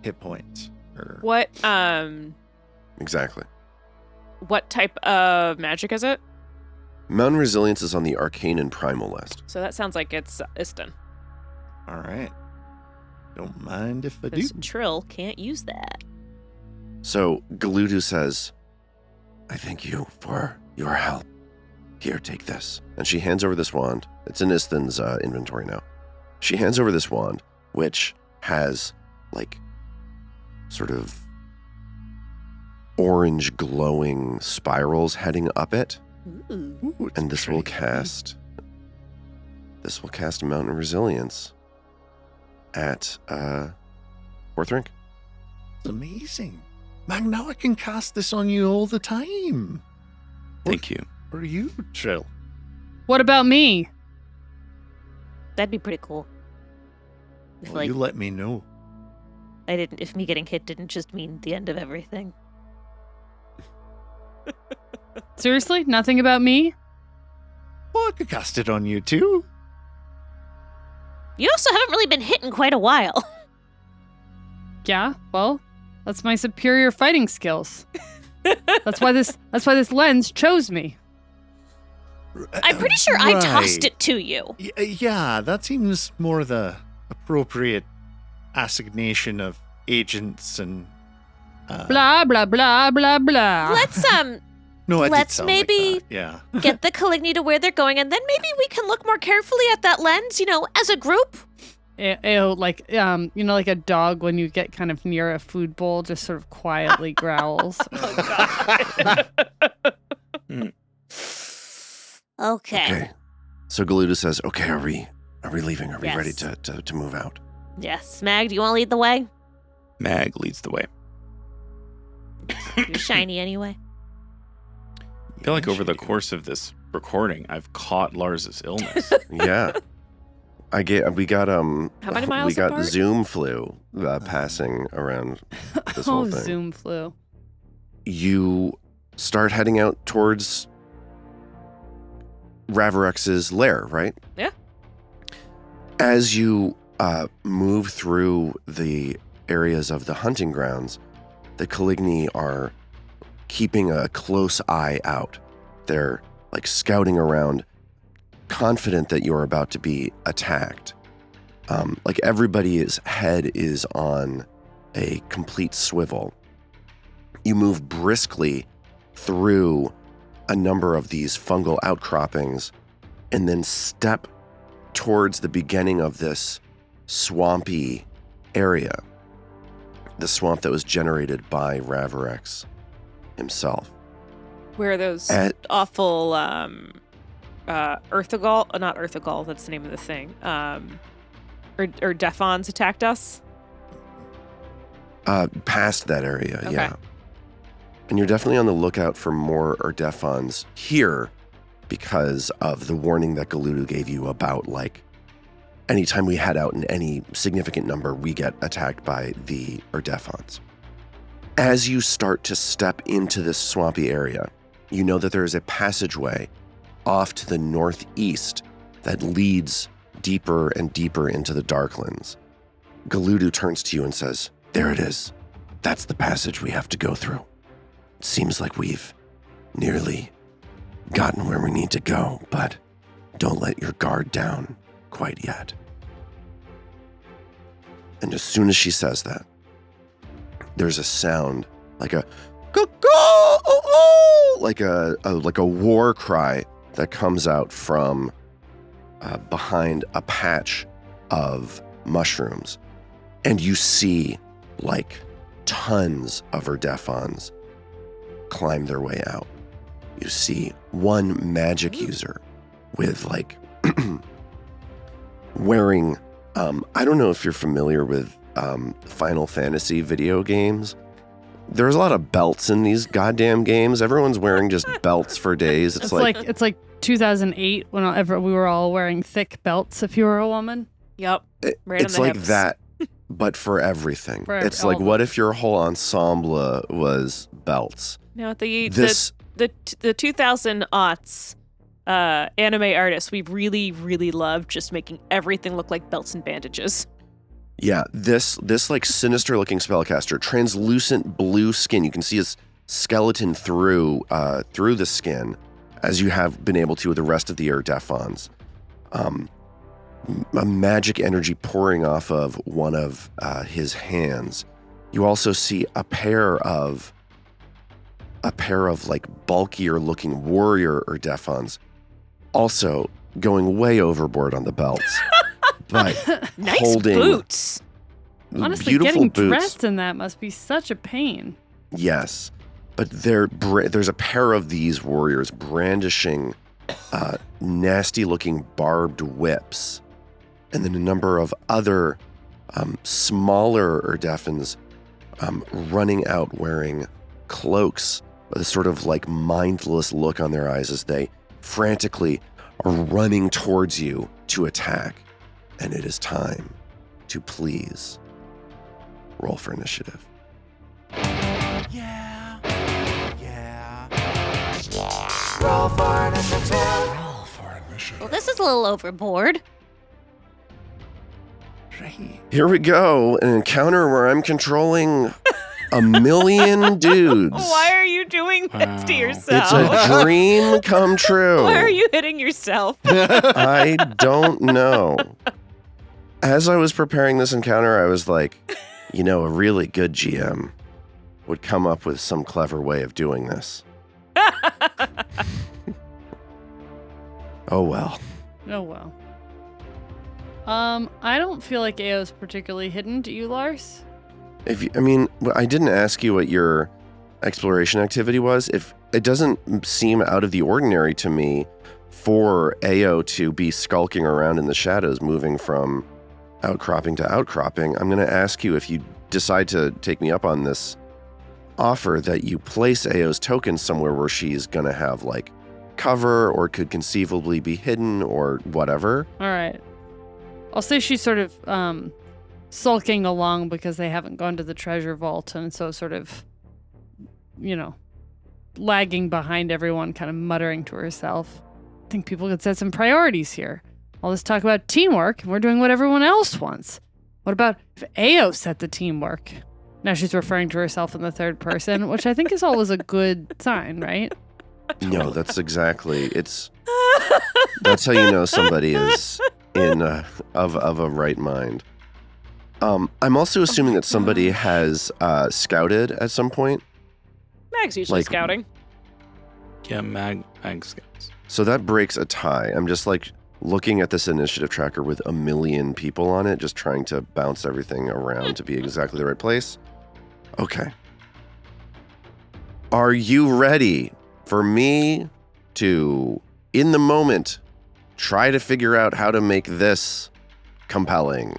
hit points. Or What Exactly. what type of magic is it? Mountain Resilience is on the Arcane and Primal list. So that sounds like it's Iston. all right. Don't mind if I do. Because Trill can't use that. So Galudu says, I thank you for your help. Here, take this. And she hands over this wand. It's in Iston's inventory now. She hands over this wand, which has, like, sort of orange glowing spirals heading up it. Ooh. Ooh, it's And this will pretty. cast Mountain Resilience at fourth rank. It's amazing. Man, now I can cast this on you all the time. Thank you. Or you, Trill. What about me? That'd be pretty cool. If Well, you let me know. if me getting hit didn't just mean the end of everything. Seriously? Nothing about me? Well, I could cast it on you too. You also haven't really been hit in quite a while. Yeah, well, that's my superior fighting skills. That's why this lens chose me. I'm pretty sure I tossed Right. it to you. Yeah, that seems more the appropriate assignation of agents and. Blah blah blah blah blah. Let's No, I did let's sound maybe- like that. Yeah. get the Caligny to where they're going, and then maybe we can look more carefully at that lens, as a group. Like like a dog when you get kind of near a food bowl, just sort of quietly growls. Okay. So Galuda says, okay, are we leaving? Are we Yes. ready to move out? Yes. Mag, do you want to lead the way? Mag leads the way. You're shiny anyway. I feel like over the course of this recording, I've caught Lars's illness. Yeah. We got How many miles we got apart? Zoom flu passing around this whole thing. Zoom flu. You start heading out towards Ravarex's lair, right? Yeah. As you move through the areas of the hunting grounds, the Caligny are keeping a close eye out. They're like scouting around, confident that you're about to be attacked. Like everybody's head is on a complete swivel. You move briskly through a number of these fungal outcroppings and then step towards the beginning of this swampy area. The swamp that was generated by Ravarex himself. Where are those awful Earthagol? Not Earthagol, that's the name of the thing. Or Defons attacked us? Past that area, Okay. yeah. And you're definitely on the lookout for more Erdefons here because of the warning that Galudu gave you about, like, anytime we head out in any significant number, we get attacked by the Erdefons. As you start to step into this swampy area, you know that there is a passageway off to the northeast that leads deeper and deeper into the Darklands. Galudu turns to you and says, "There it is. That's the passage we have to go through. It seems like we've nearly gotten where we need to go, but don't let your guard down quite yet." And as soon as she says that, there's a sound like a like a war cry that comes out from behind a patch of mushrooms, and you see like tons of Erdefons climb their way out. You see one magic user with like wearing I don't know if you're familiar with Final Fantasy video games. There's a lot of belts in these goddamn games. Everyone's wearing just belts for days. It's like 2008 when we were all wearing thick belts if you were a woman. Yep. Right it's on the like hips. that, but for everything. For It's all like, of what if your whole ensemble was belts? No, the 2000 aughts anime artists, we really, really love just making everything look like belts and bandages. Yeah, this like sinister looking spellcaster, translucent blue skin. You can see his skeleton through the skin, as you have been able to with the rest of the Erdefons. A magic energy pouring off of one of his hands. You also see a pair of like bulkier looking warrior Erdefons, also going way overboard on the belts. But Nice holding boots. Honestly, beautiful getting boots. dressed in that must be such a pain. Yes, but there's a pair of these warriors brandishing nasty-looking barbed whips, and then a number of other smaller Erdefons running out wearing cloaks with a sort of like mindless look on their eyes as they frantically are running towards you to attack. And it is time to please roll for initiative. Yeah. Roll for initiative. Well, this is a little overboard. Right. Here we go, an encounter where I'm controlling a million dudes. Why are you doing this to Wow. yourself? It's a dream come true. Why are you hitting yourself? I don't know. As I was preparing this encounter, I was like, a really good GM would come up with some clever way of doing this. Oh well. Oh, well. I don't feel like AO's particularly hidden. Do you, Lars? I didn't ask you what your exploration activity was. If it doesn't seem out of the ordinary to me for AO to be skulking around in the shadows, moving from outcropping to outcropping, I'm going to ask you, if you decide to take me up on this offer, that you place AO's token somewhere where she's going to have like cover or could conceivably be hidden or whatever. All right. I'll say she's sort of sulking along because they haven't gone to the treasure vault, and so sort of, lagging behind everyone, kind of muttering to herself. I think people could set some priorities here. All this talk about teamwork, and we're doing what everyone else wants. What about if AO set the teamwork? Now she's referring to herself in the third person, which I think is always a good sign, right? No, that's exactly. That's how you know somebody is of a right mind. I'm also assuming that somebody has scouted at some point. Mag's usually Like- scouting. Yeah, Mag scouts. So that breaks a tie. I'm just like looking at this initiative tracker with a million people on it, just trying to bounce everything around to be exactly the right place. Okay. Are you ready for me to, in the moment, try to figure out how to make this compelling?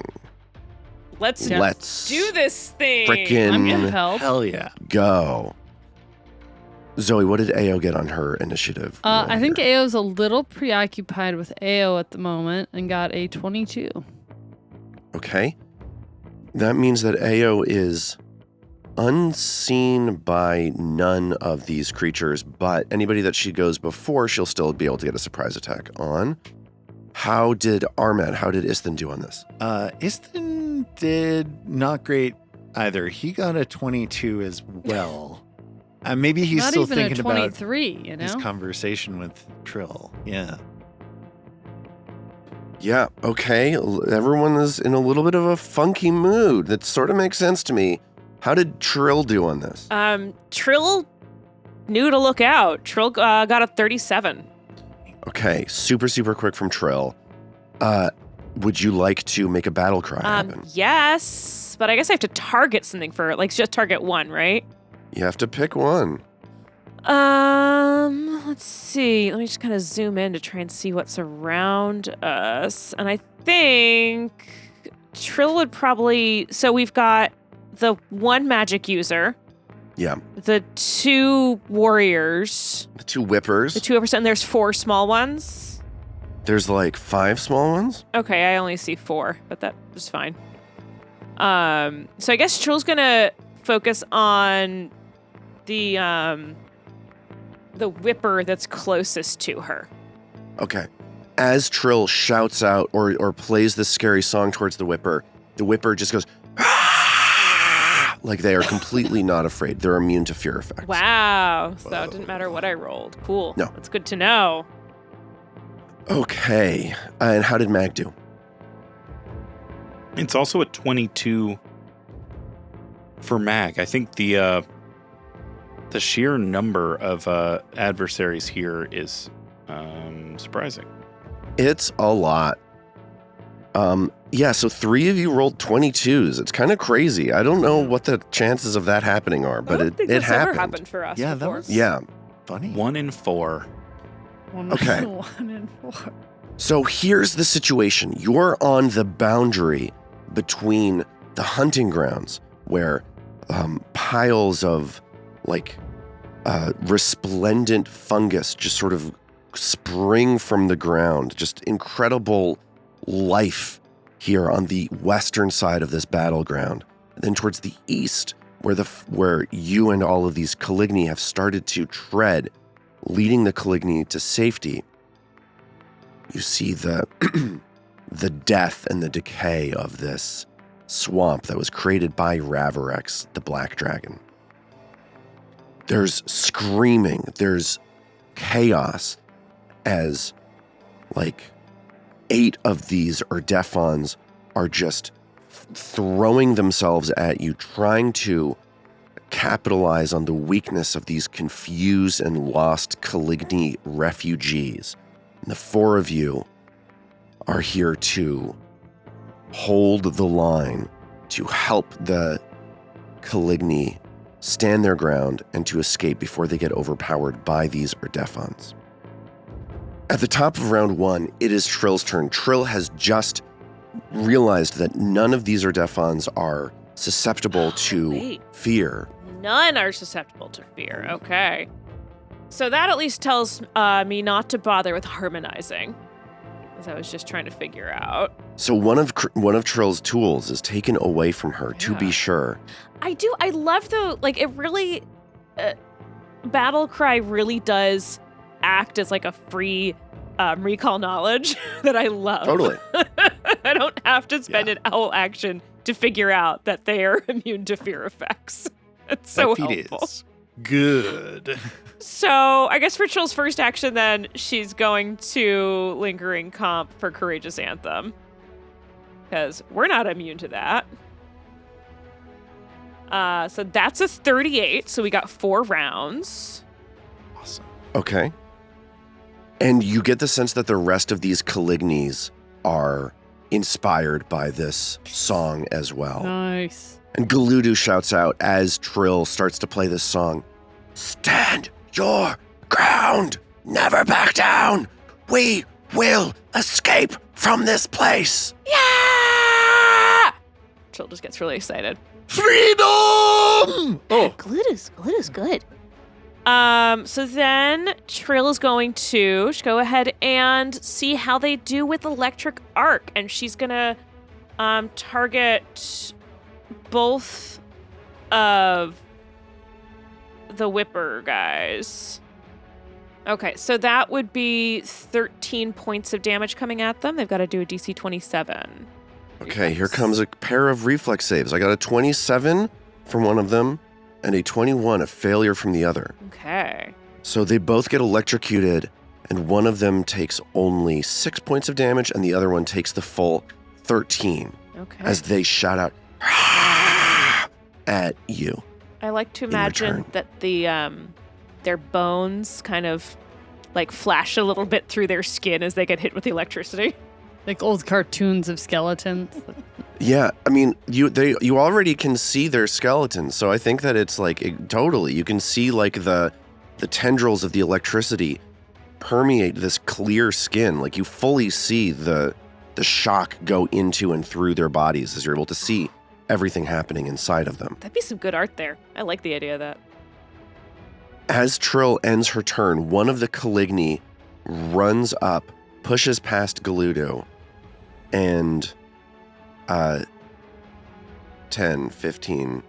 Let's Let's do this thing. I'm frickin' compelled. Hell yeah. go. Zoe, what did AO get on her initiative? roll I think here? AO's a little preoccupied with AO at the moment and got a 22. Okay. That means that AO is unseen by none of these creatures, but anybody that she goes before, she'll still be able to get a surprise attack on. How did Isthan do on this? Isthan did not great either. He got a 22 as well. Maybe he's Not still even thinking a about 23, you his know? conversation with Trill. Yeah. Yeah, okay. Everyone is in a little bit of a funky mood. That sort of makes sense to me. How did Trill do on this? Trill knew to look out. Trill got a 37. Okay, super, super quick from Trill. Would you like to make a battle cry happen? Yes, but I guess I have to target something for like just target one, right? You have to pick one. Let's see. Let me just kind of zoom in to try and see what's around us. And I think Trill would probably. So we've got the one magic user, Yeah. the two warriors, The two whippers. the 2%, and there's 4 small ones. There's like 5 small ones. Okay, I only see 4, but that is fine. So I guess Trill's gonna focus on the whipper that's closest to her. Okay. As Trill shouts out or plays this scary song towards the whipper, The whipper just goes, "Ah!" Like they are completely not afraid. They're immune to fear effects. Wow. So it didn't matter what I rolled. Cool. No. That's good to know. Okay. And how did Mag do? It's also a 22 for Mag. I think the sheer number of adversaries here is surprising. It's a lot. Yeah, so 3 of you rolled 22s. It's kind of crazy. I don't know what the chances of that happening are, but I don't think it that's ever happened. happened for us Yeah, that before. was- Yeah. Funny. 1 in 4. Okay. 1 in 4. So here's the situation. You're on the boundary between the hunting grounds where piles of like resplendent fungus just sort of spring from the ground. Just incredible life here on the western side of this battleground. And then towards the east, where you and all of these Caligni have started to tread, leading the Caligni to safety, you see the the death and the decay of this swamp that was created by Ravarex, the Black Dragon. There's screaming, there's chaos as like 8 of these Erdefons are just throwing themselves at you, trying to capitalize on the weakness of these confused and lost Caligni refugees. And the 4 of you are here to hold the line, to help the Caligni stand their ground and to escape before they get overpowered by these Erdefons. At the top of round 1, it is Trill's turn. Trill has just realized that none of these Erdefons are susceptible to Wait. fear. None are susceptible to fear. Okay. So that at least tells me not to bother with harmonizing, as I was just trying to figure out. So one of Trill's tools is taken away from her, to be Yeah. sure. I love though, like it really, Battle Cry really does act as like a free recall knowledge that I love. Totally. I don't have to spend Yeah. an whole action to figure out that they are immune to fear effects. It's so That feat helpful. is good. So I guess for Trill's first action, then she's going to lingering comp for Courageous Anthem, because we're not immune to that. So that's a 38. So we got 4 rounds. Awesome. Okay. And you get the sense that the rest of these Calignis are inspired by this song as well. Nice. And Galudu shouts out as Trill starts to play this song, "Stand your ground! Never back down! We will escape from this place! Yeah! Trill just gets really excited. Freedom!" Oh, Glute's good. So then Trill is going to go ahead and see how they do with Electric Arc, and she's gonna target both of the Whipper guys. Okay, so that would be 13 points of damage coming at them. They've got to do a DC 27. okay, here comes a pair of reflex saves. I got a 27 from one of them and a 21, a failure from the other. Okay. So they both get electrocuted, and one of them takes only 6 points of damage, and the other one takes the full 13 Okay. as they shout out "Ah!" at you. I like to in imagine return. that the their bones kind of like flash a little bit through their skin as they get hit with the electricity. Like old cartoons of skeletons. Yeah, I mean, you already can see their skeletons, so I think that it's like totally. You can see like the tendrils of the electricity permeate this clear skin. Like you fully see the shock go into and through their bodies as you're able to see everything happening inside of them. That'd be some good art there. I like the idea of that. As Trill ends her turn, one of the Caligni runs up, pushes past Galudo, and 10, 15,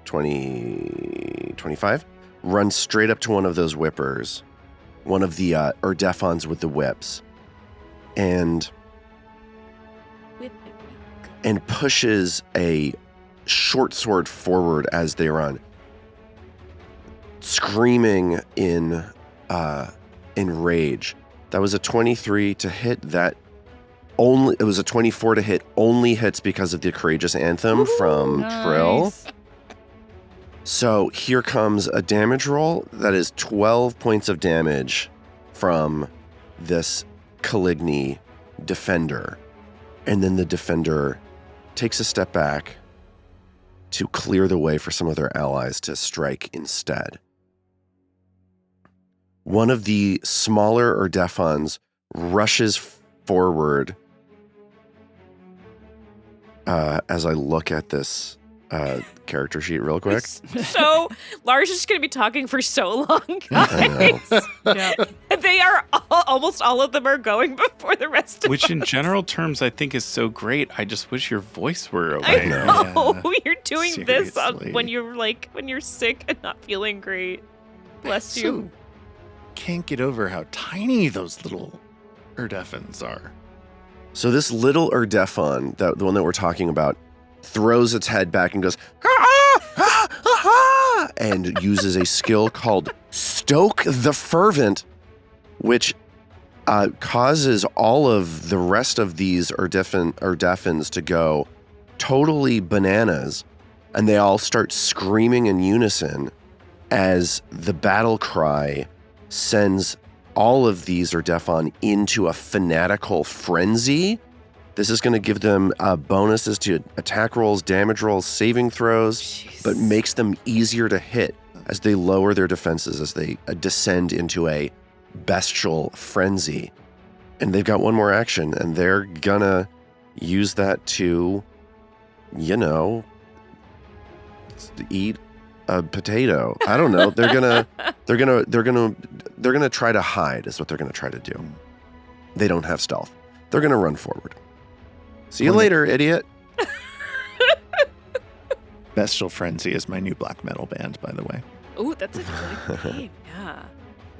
20, 25, runs straight up to one of those whippers, one of the Erdefons with the whips. And and pushes a short sword forward as they run, screaming in rage. That was a 23 to hit. It was a 24 to hit. Only hits because of the courageous anthem from Trill. Nice. So here comes a damage roll. That is 12 points of damage from this Caligny defender. And then the defender takes a step back to clear the way for some of their allies to strike instead. One of the smaller Urdefons rushes forward as I look at this character sheet real quick. So Lars is just going to be talking for so long, I guys. Yeah. They are almost all of them are going before the rest of Which in us. general terms I think is so great. I just wish your voice were I away. know. Yeah. You're doing this Seriously. when you're sick and not feeling great. Bless you. So, can't get over how tiny those little Urdefons are. So this little Urdefon, the one that we're talking about, throws its head back and goes, "Ah, ah, ah, ah," and uses a skill called Stoke the Fervent, which causes all of the rest of these Urdefons to go totally bananas, and they all start screaming in unison as the battle cry sends all of these Urdefon into a fanatical frenzy. This is going to give them bonuses to attack rolls, damage rolls, saving throws, but makes them easier to hit as they lower their defenses, as they descend into a bestial frenzy. And they've got one more action, and they're gonna use that to, eat a potato. I don't know. They're gonna try to hide is what they're gonna try to do. They don't have stealth. They're gonna run forward. See you later, idiot. Bestial Frenzy is my new black metal band, by the way. Ooh, that's a good name. Yeah.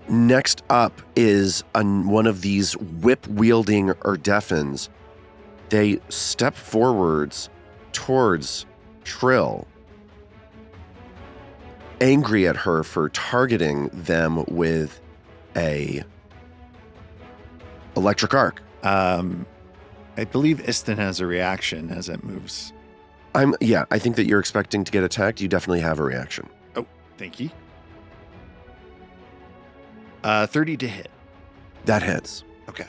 Next up is one of these whip-wielding Urdefons. They step forwards towards Trill, angry at her for targeting them with a electric arc. I believe Istin has a reaction as it moves. I think that you're expecting to get attacked. You definitely have a reaction. Oh, thank you. 30 to hit. That hits. Okay.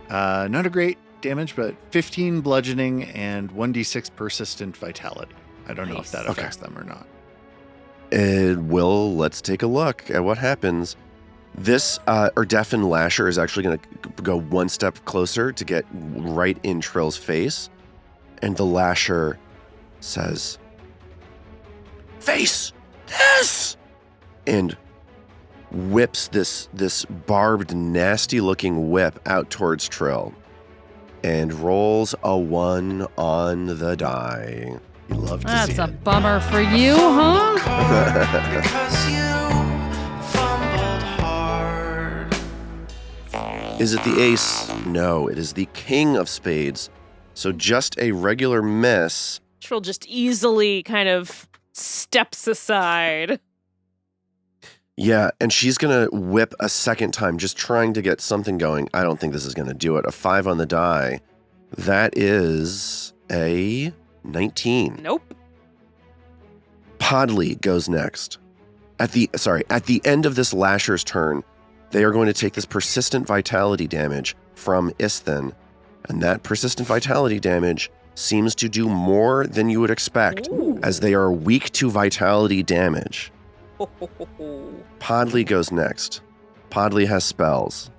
Not a great damage, but 15 bludgeoning and 1d6 persistent vitality. I don't know if that Okay. affects them or not. Let's take a look at what happens. This Urdefon Lasher is actually going to go one step closer to get right in Trill's face. And the Lasher says, "Face this!" and whips this barbed, nasty-looking whip out towards Trill and rolls a 1 on the die. You love to That's see a it. bummer for you, huh? Because you fumbled hard. Is it the ace? No, it is the king of spades. So just a regular miss. Trill just easily kind of steps aside. Yeah, and she's going to whip a second time, just trying to get something going. I don't think this is going to do it. A 5 on the die. That is a 19. Nope. Padli goes next. At the end of this Lasher's turn, they are going to take this persistent vitality damage from Istin, and that persistent vitality damage seems to do more than you would expect, Ooh. as they are weak to vitality damage. Padli goes next. Padli has spells.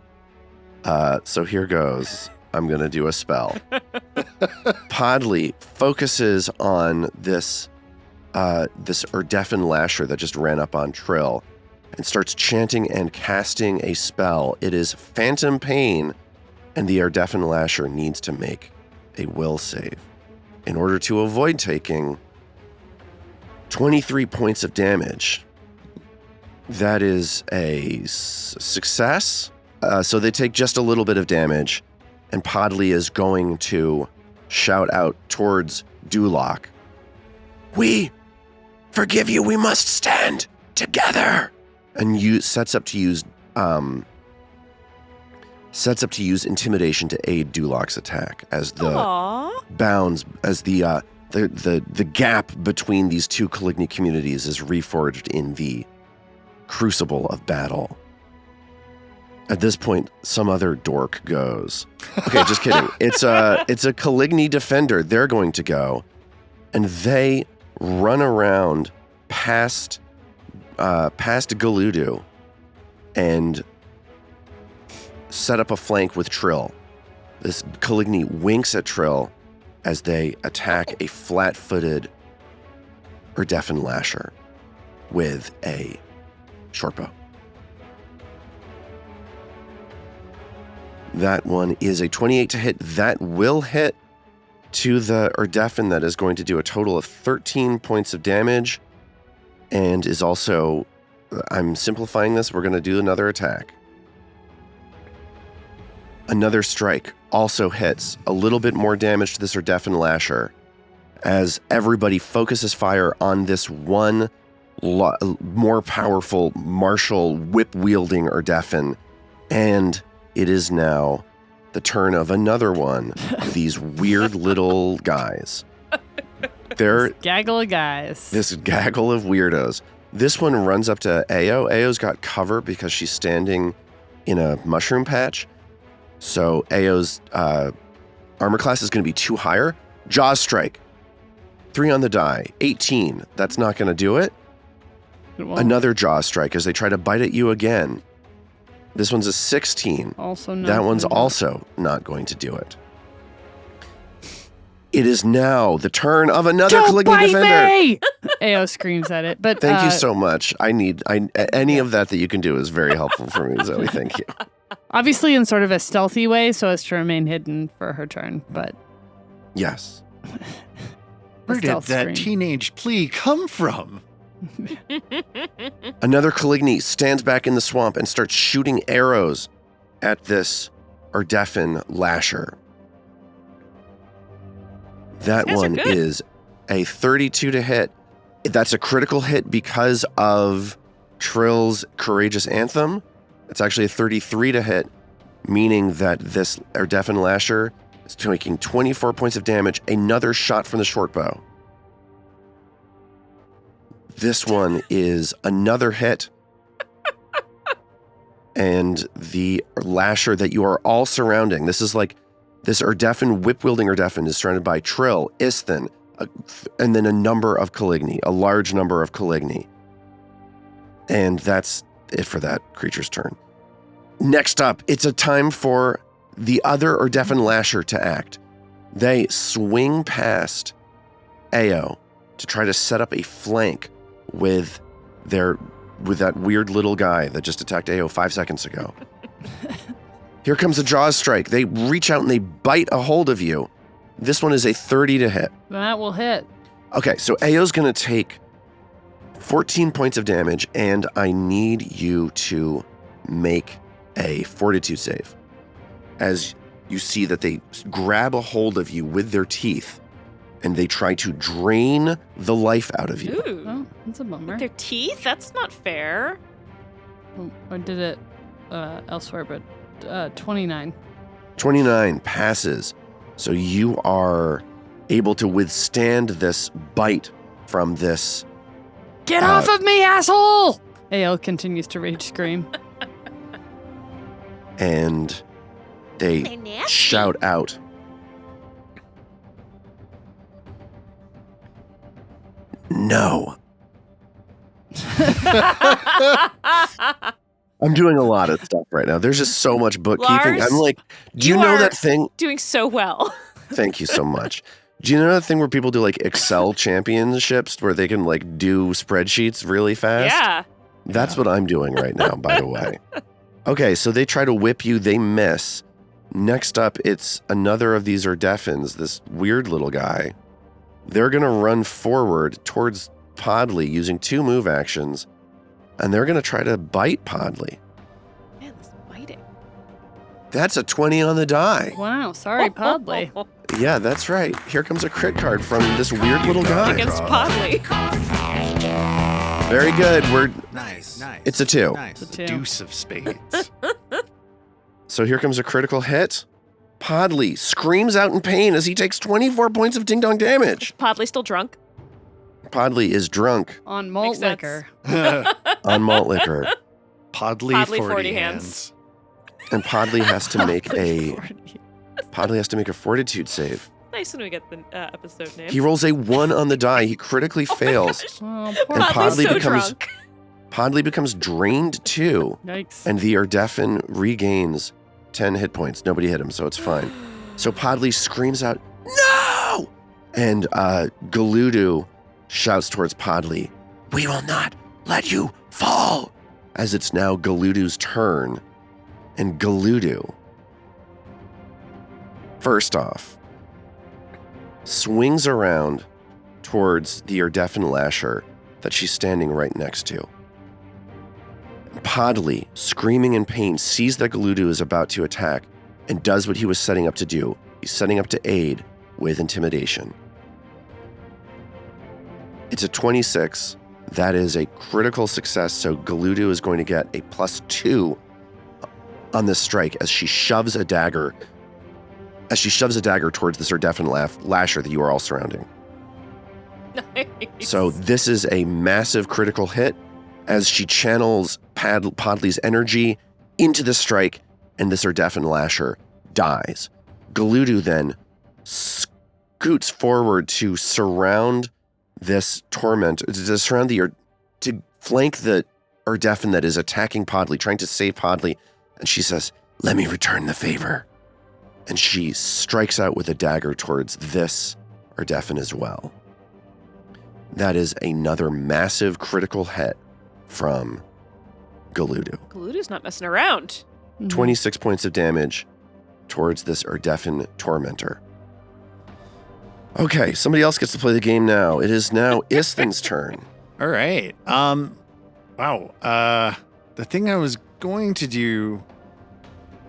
So here goes. I'm going to do a spell. Padli focuses on this Urdefon Lasher that just ran up on Trill and starts chanting and casting a spell. It is Phantom Pain, and the Urdefon Lasher needs to make a will save in order to avoid taking 23 points of damage. That is a success. So they take just a little bit of damage, And Padli is going to shout out towards Duloc. We forgive you. We must stand together. And sets up to use intimidation to aid Duloc's attack as the the gap between these two Caligny communities is reforged in the crucible of battle. At this point, some other dork goes. Okay, just kidding. It's a Caligny defender. They're going to go, and they run around past Galudu and set up a flank with Trill. This Caligny winks at Trill as they attack a flat-footed Erdefin Lasher with a shortbow. That one is a 28 to hit. That will hit to the Erdefin. That is going to do a total of 13 points of damage and is also, I'm simplifying this, we're going to do another attack. Another strike also hits, a little bit more damage to this Erdefin Lasher as everybody focuses fire on this one more powerful martial whip-wielding Erdefin, and it is now the turn of another one of these weird little guys. This gaggle of guys. This gaggle of weirdos. This one runs up to Ao. Ao's got cover because she's standing in a mushroom patch. So Ao's armor class is going to be 2 higher. Jaws strike. 3 on the die. 18. That's not going to do it. Another jaws strike as they try to bite at you again. This one's a 16. Also not. That one's also not going to do it. It is now the turn of another Caligny defender. Me! Ao screams at it. But thank you so much. Any of that you can do is very helpful for me, Zoe. Thank you. Obviously in sort of a stealthy way so as to remain hidden for her turn, but yes. Where did that teenage plea come from? Another Caligny stands back in the swamp and starts shooting arrows at this Erdefin Lasher. That one is a 32 to hit. That's a critical hit because of Trill's Courageous Anthem. It's actually a 33 to hit, meaning that this Erdefin Lasher is taking 24 points of damage, another shot from the short bow. This one is another hit. And the Lasher that you are all surrounding, this is like this Erdefin, whip-wielding Erdefin is surrounded by Trill, Isthin, and then a number of Caligny, a large number of Caligny. And that's it for that creature's turn. Next up, it's a time for the other Erdefin Lasher to act. They swing past Ao to try to set up a flank with that weird little guy that just attacked Ao 5 seconds ago. Here comes a jaws strike. They reach out and they bite a hold of you. This one is a 30 to hit. That will hit. Okay, so Ao's going to take 14 points of damage, and I need you to make a fortitude save. As you see that they grab a hold of you with their teeth, and they try to drain the life out of you. Ooh. Oh, that's a bummer. With their teeth? That's not fair. I did it elsewhere, but 29. 29 passes. So you are able to withstand this bite from this. Get off of me, asshole! Ao continues to rage scream. And they shout out. No. I'm doing a lot of stuff right now. There's just so much bookkeeping. Lars, I'm like, do you know that thing? Doing so well. Thank you so much. Do you know that thing where people do like Excel championships where they can like do spreadsheets really fast? Yeah. That's what I'm doing right now, by the way. Okay, so they try to whip you. They miss. Next up, it's another of these Erdefins, this weird little guy. They're going to run forward towards Padli using 2 move actions, and they're going to try to bite Padli. Man, this biting. That's a 20 on the die. Wow, sorry, Padli. Yeah, that's right. Here comes a crit card from this weird little guy. Against Padli. Very good. Nice. It's a 2. Nice. It's a 2. Deuce of spades. So here comes a critical hit. Padli screams out in pain as he takes 24 points of ding-dong damage. Padli still drunk? Padli is drunk On malt Makes sense. liquor. on malt liquor, Podly 40, 40 hands. and Padli has to make a fortitude save. Nice when we get the episode name. He rolls a 1 on the die. He critically fails. Oh, poor And Padli's Padli so becomes- drunk. Padli becomes drained too, Yikes. and the Erdefin regains 10 hit points. Nobody hit him, so it's fine. So Padli screams out, "No!" And Galudu shouts towards Padli, "We will not let you fall!" As it's now Galudu's turn. And Galudu, first off, swings around towards the Erdefin Lasher that she's standing right next to. Padli, screaming in pain, sees that Galudu is about to attack and does what he was setting up to do. He's setting up to aid with intimidation. It's a 26. That is a critical success, so Galudu is going to get a +2 on this strike as she shoves a dagger towards this Erdefin Lasher that you are all surrounding. Nice. So this is a massive critical hit as she channels Padli's energy into the strike, and this Erdefin Lasher dies. Galudu then scoots forward to surround this torment, to flank the Erdefin that is attacking Padli, trying to save Padli, and she says, "Let me return the favor." And she strikes out with a dagger towards this Erdefin as well. That is another massive critical hit from Galudu. Galudu's not messing around. 26 points of damage towards this Erdefin tormentor. Okay, somebody else gets to play the game now. It is now Isthin's turn. All right. Wow. The thing I was going to do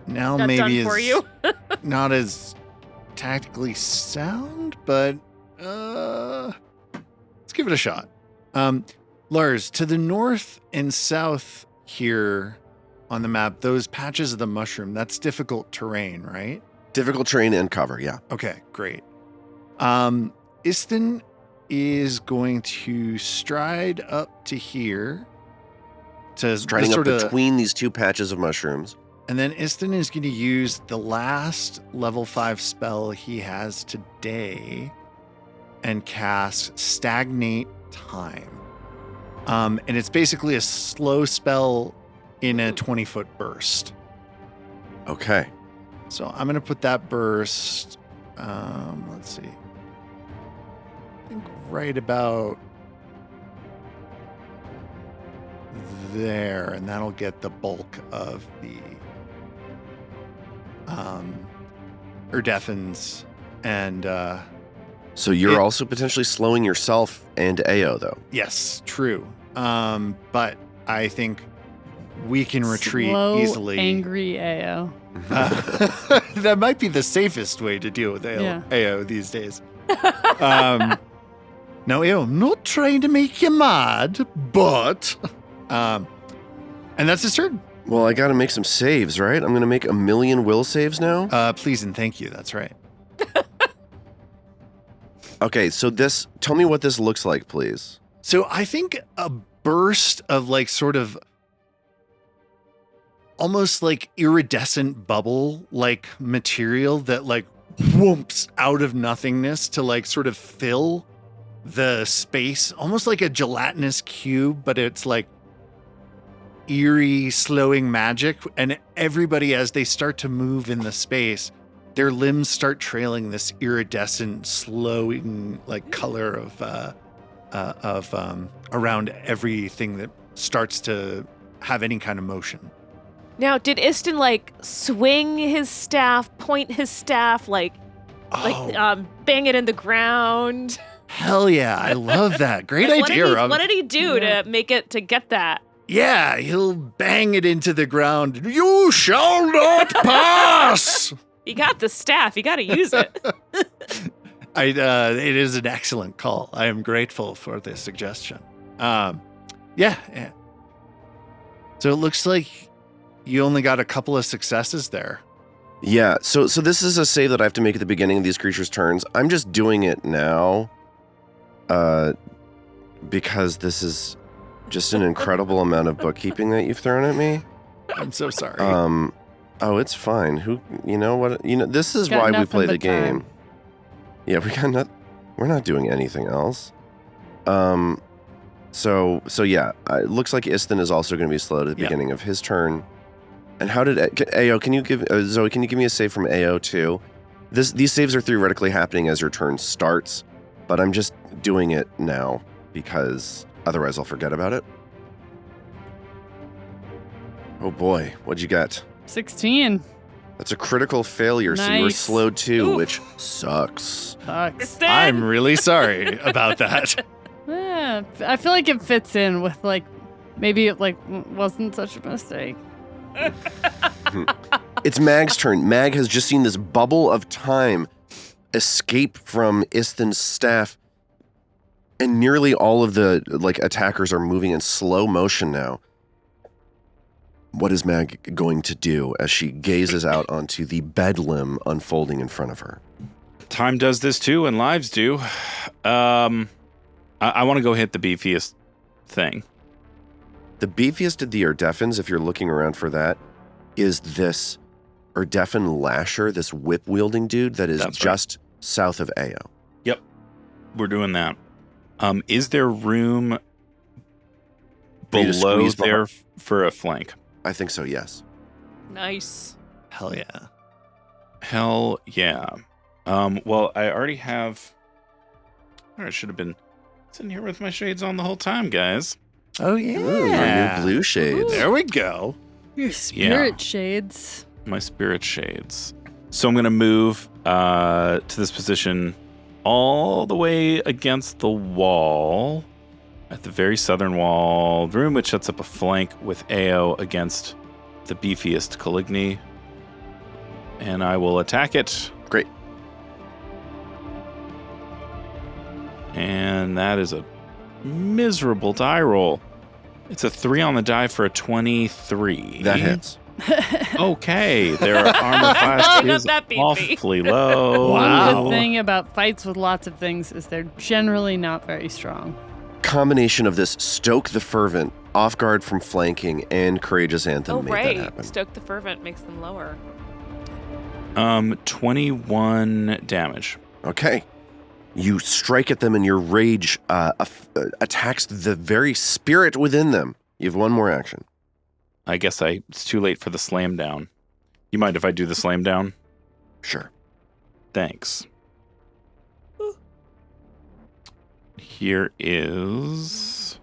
now Not maybe done for is you. not as tactically sound, but let's give it a shot. Lars, to the north and south here on the map, those patches of the mushroom, that's difficult terrain, right? Difficult terrain and cover, yeah. Okay, great. Isthin is going to stride up to here to Striding up sort of, between these two patches of mushrooms. and then Isthin is going to use the last level 5 spell he has today and cast Stagnate Time. And it's basically a slow spell in a 20-foot burst. Okay. So I'm going to put that burst, let's see. I think right about there, and that'll get the bulk of the Erdefins and So you're It- also potentially slowing yourself and Ao, though. yes, true. But I think we can retreat Slow, easily. angry AO. That might be the safest way to deal with Yeah. AO these days. No, AO, I'm not trying to make you mad, but and that's his turn. Well, I got to make some saves, right? I'm going to make 1,000,000 will saves now. Please and thank you. That's right. Okay, so tell me what this looks like, please. So I think a burst of like sort of almost like iridescent bubble like material that like whoops out of nothingness to like sort of fill the space, almost like a gelatinous cube, but it's like eerie slowing magic. And everybody, as they start to move in the space, their limbs start trailing this iridescent slowing like color of around everything that starts to have any kind of motion. Now, did Isthin like swing his staff, point his staff, like bang it in the ground? Hell yeah, I love that. Great Like, idea, Rob. What did he do Yeah. to make it to get that? Yeah, he'll bang it into the ground. You shall not pass! You got the staff. You got to use it. It is an excellent call. I am grateful for the suggestion. Yeah. So it looks like you only got a couple of successes there. Yeah, so this is a save that I have to make at the beginning of these creatures' turns. I'm just doing it now because this is just an incredible amount of bookkeeping that you've thrown at me. I'm so sorry. Oh, it's fine. This is Got why we nothing play the but game. time. Yeah, we're not doing anything else. So yeah, it looks like Istin is also going to be slow at the beginning of his turn. And how did Ao? Can you give Zoe? Can you give me a save from Ao too? These saves are theoretically happening as your turn starts, but I'm just doing it now because otherwise I'll forget about it. Oh boy, what'd you get? 16. That's a critical failure, so you were Nice. slowed too, Oof. which sucks. Sucks. I'm really sorry about that. Yeah, I feel like it fits in with maybe it wasn't such a mistake. It's Mag's turn. Mag has just seen this bubble of time escape from Istin's staff, and nearly all of the attackers are moving in slow motion now. What is Mag going to do as she gazes out onto the bedlam unfolding in front of her? Time does this too, and lives do. I want to go hit the beefiest thing. The beefiest of the Erdeffens, if you're looking around for that, is this Erdeffen Lasher, this whip-wielding dude that is just south of Ao. Yep, we're doing that. Is there room For you to below squeeze there for a flank? I think so, yes. Nice. Hell yeah. Hell yeah. Well, I already have... I should have been sitting here with my shades on the whole time, guys. Oh, yeah. Ooh, your new blue shades. There we go. Your spirit shades. My spirit shades. So I'm going to move to this position all the way against the wall, at the very southern wall of the room, which sets up a flank with Ao against the beefiest Caligny. And I will attack it. Great. And that is a miserable die roll. It's a 3 on the die for a 23. That hits. Okay, their armor class Not is that beefy. awfully low. Wow. One good thing about fights with lots of things is they're generally not very strong. Combination of this Stoke the Fervent, off guard from flanking, and Courageous Anthem Oh, made that right. happen. Stoke the Fervent makes them lower. 21 damage. Okay. You strike at them and your rage attacks the very spirit within them. You have one more action. I guess it's too late for the slam down. You mind if I do the slam down? Sure. Thanks. Here is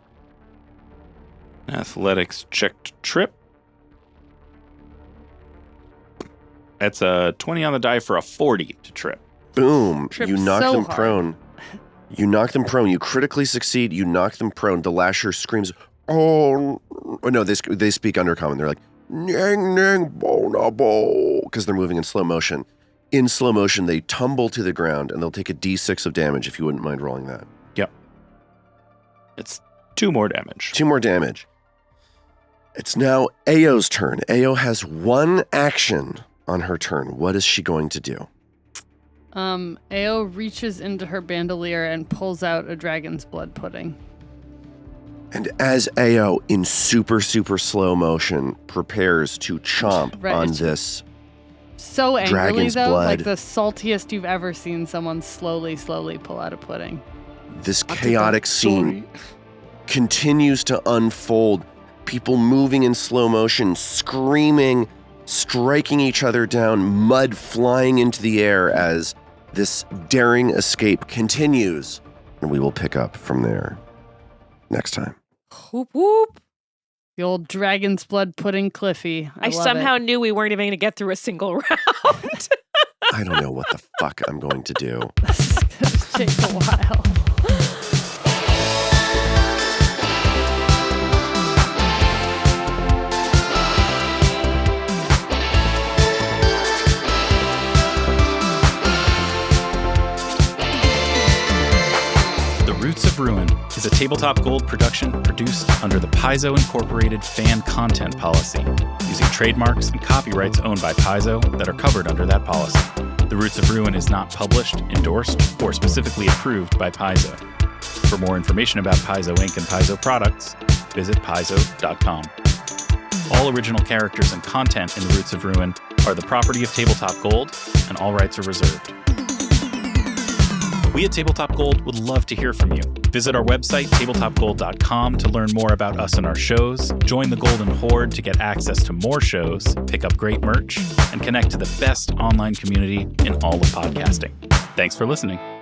athletics checked trip. That's a 20 on the die for a 40 to trip. Boom. Trip You knock so them hard. prone. You knock them prone. You critically succeed. You knock them prone. The Lasher screams, oh, no, they speak undercommon. They're like, nyang, nyang, bonabo, because they're moving in slow motion. In slow motion, they tumble to the ground, and they'll take a d6 of damage if you wouldn't mind rolling that. Yep. It's 2 more damage. 2 more damage. It's now Ao's turn. Ao has one action on her turn. What is she going to do? Ao reaches into her bandolier and pulls out a dragon's blood pudding. And as Ao, in super, super slow motion, prepares to chomp Right, on it's- this, So angrily, Dragon's though, blood. like the saltiest you've ever seen someone slowly pull out a pudding. this chaotic scene continues to unfold. People moving in slow motion, screaming, striking each other down, mud flying into the air as this daring escape continues. And we will pick up from there next time. Whoop whoop. The old dragon's blood pudding Cliffy. I love somehow it. knew we weren't even going to get through a single round. I don't know what the fuck I'm going to do. This is gonna take a while. is a Tabletop Gold production produced under the Paizo Incorporated fan content policy, using trademarks and copyrights owned by Paizo that are covered under that policy. The Roots of Ruin is not published, endorsed, or specifically approved by Paizo. For more information about Paizo Inc. and Paizo products, visit paizo.com. All original characters and content in The Roots of Ruin are the property of Tabletop Gold, and all rights are reserved. We at Tabletop Gold would love to hear from you. Visit our website, tabletopgold.com, to learn more about us and our shows, join the Golden Horde to get access to more shows, pick up great merch, and connect to the best online community in all of podcasting. Thanks for listening.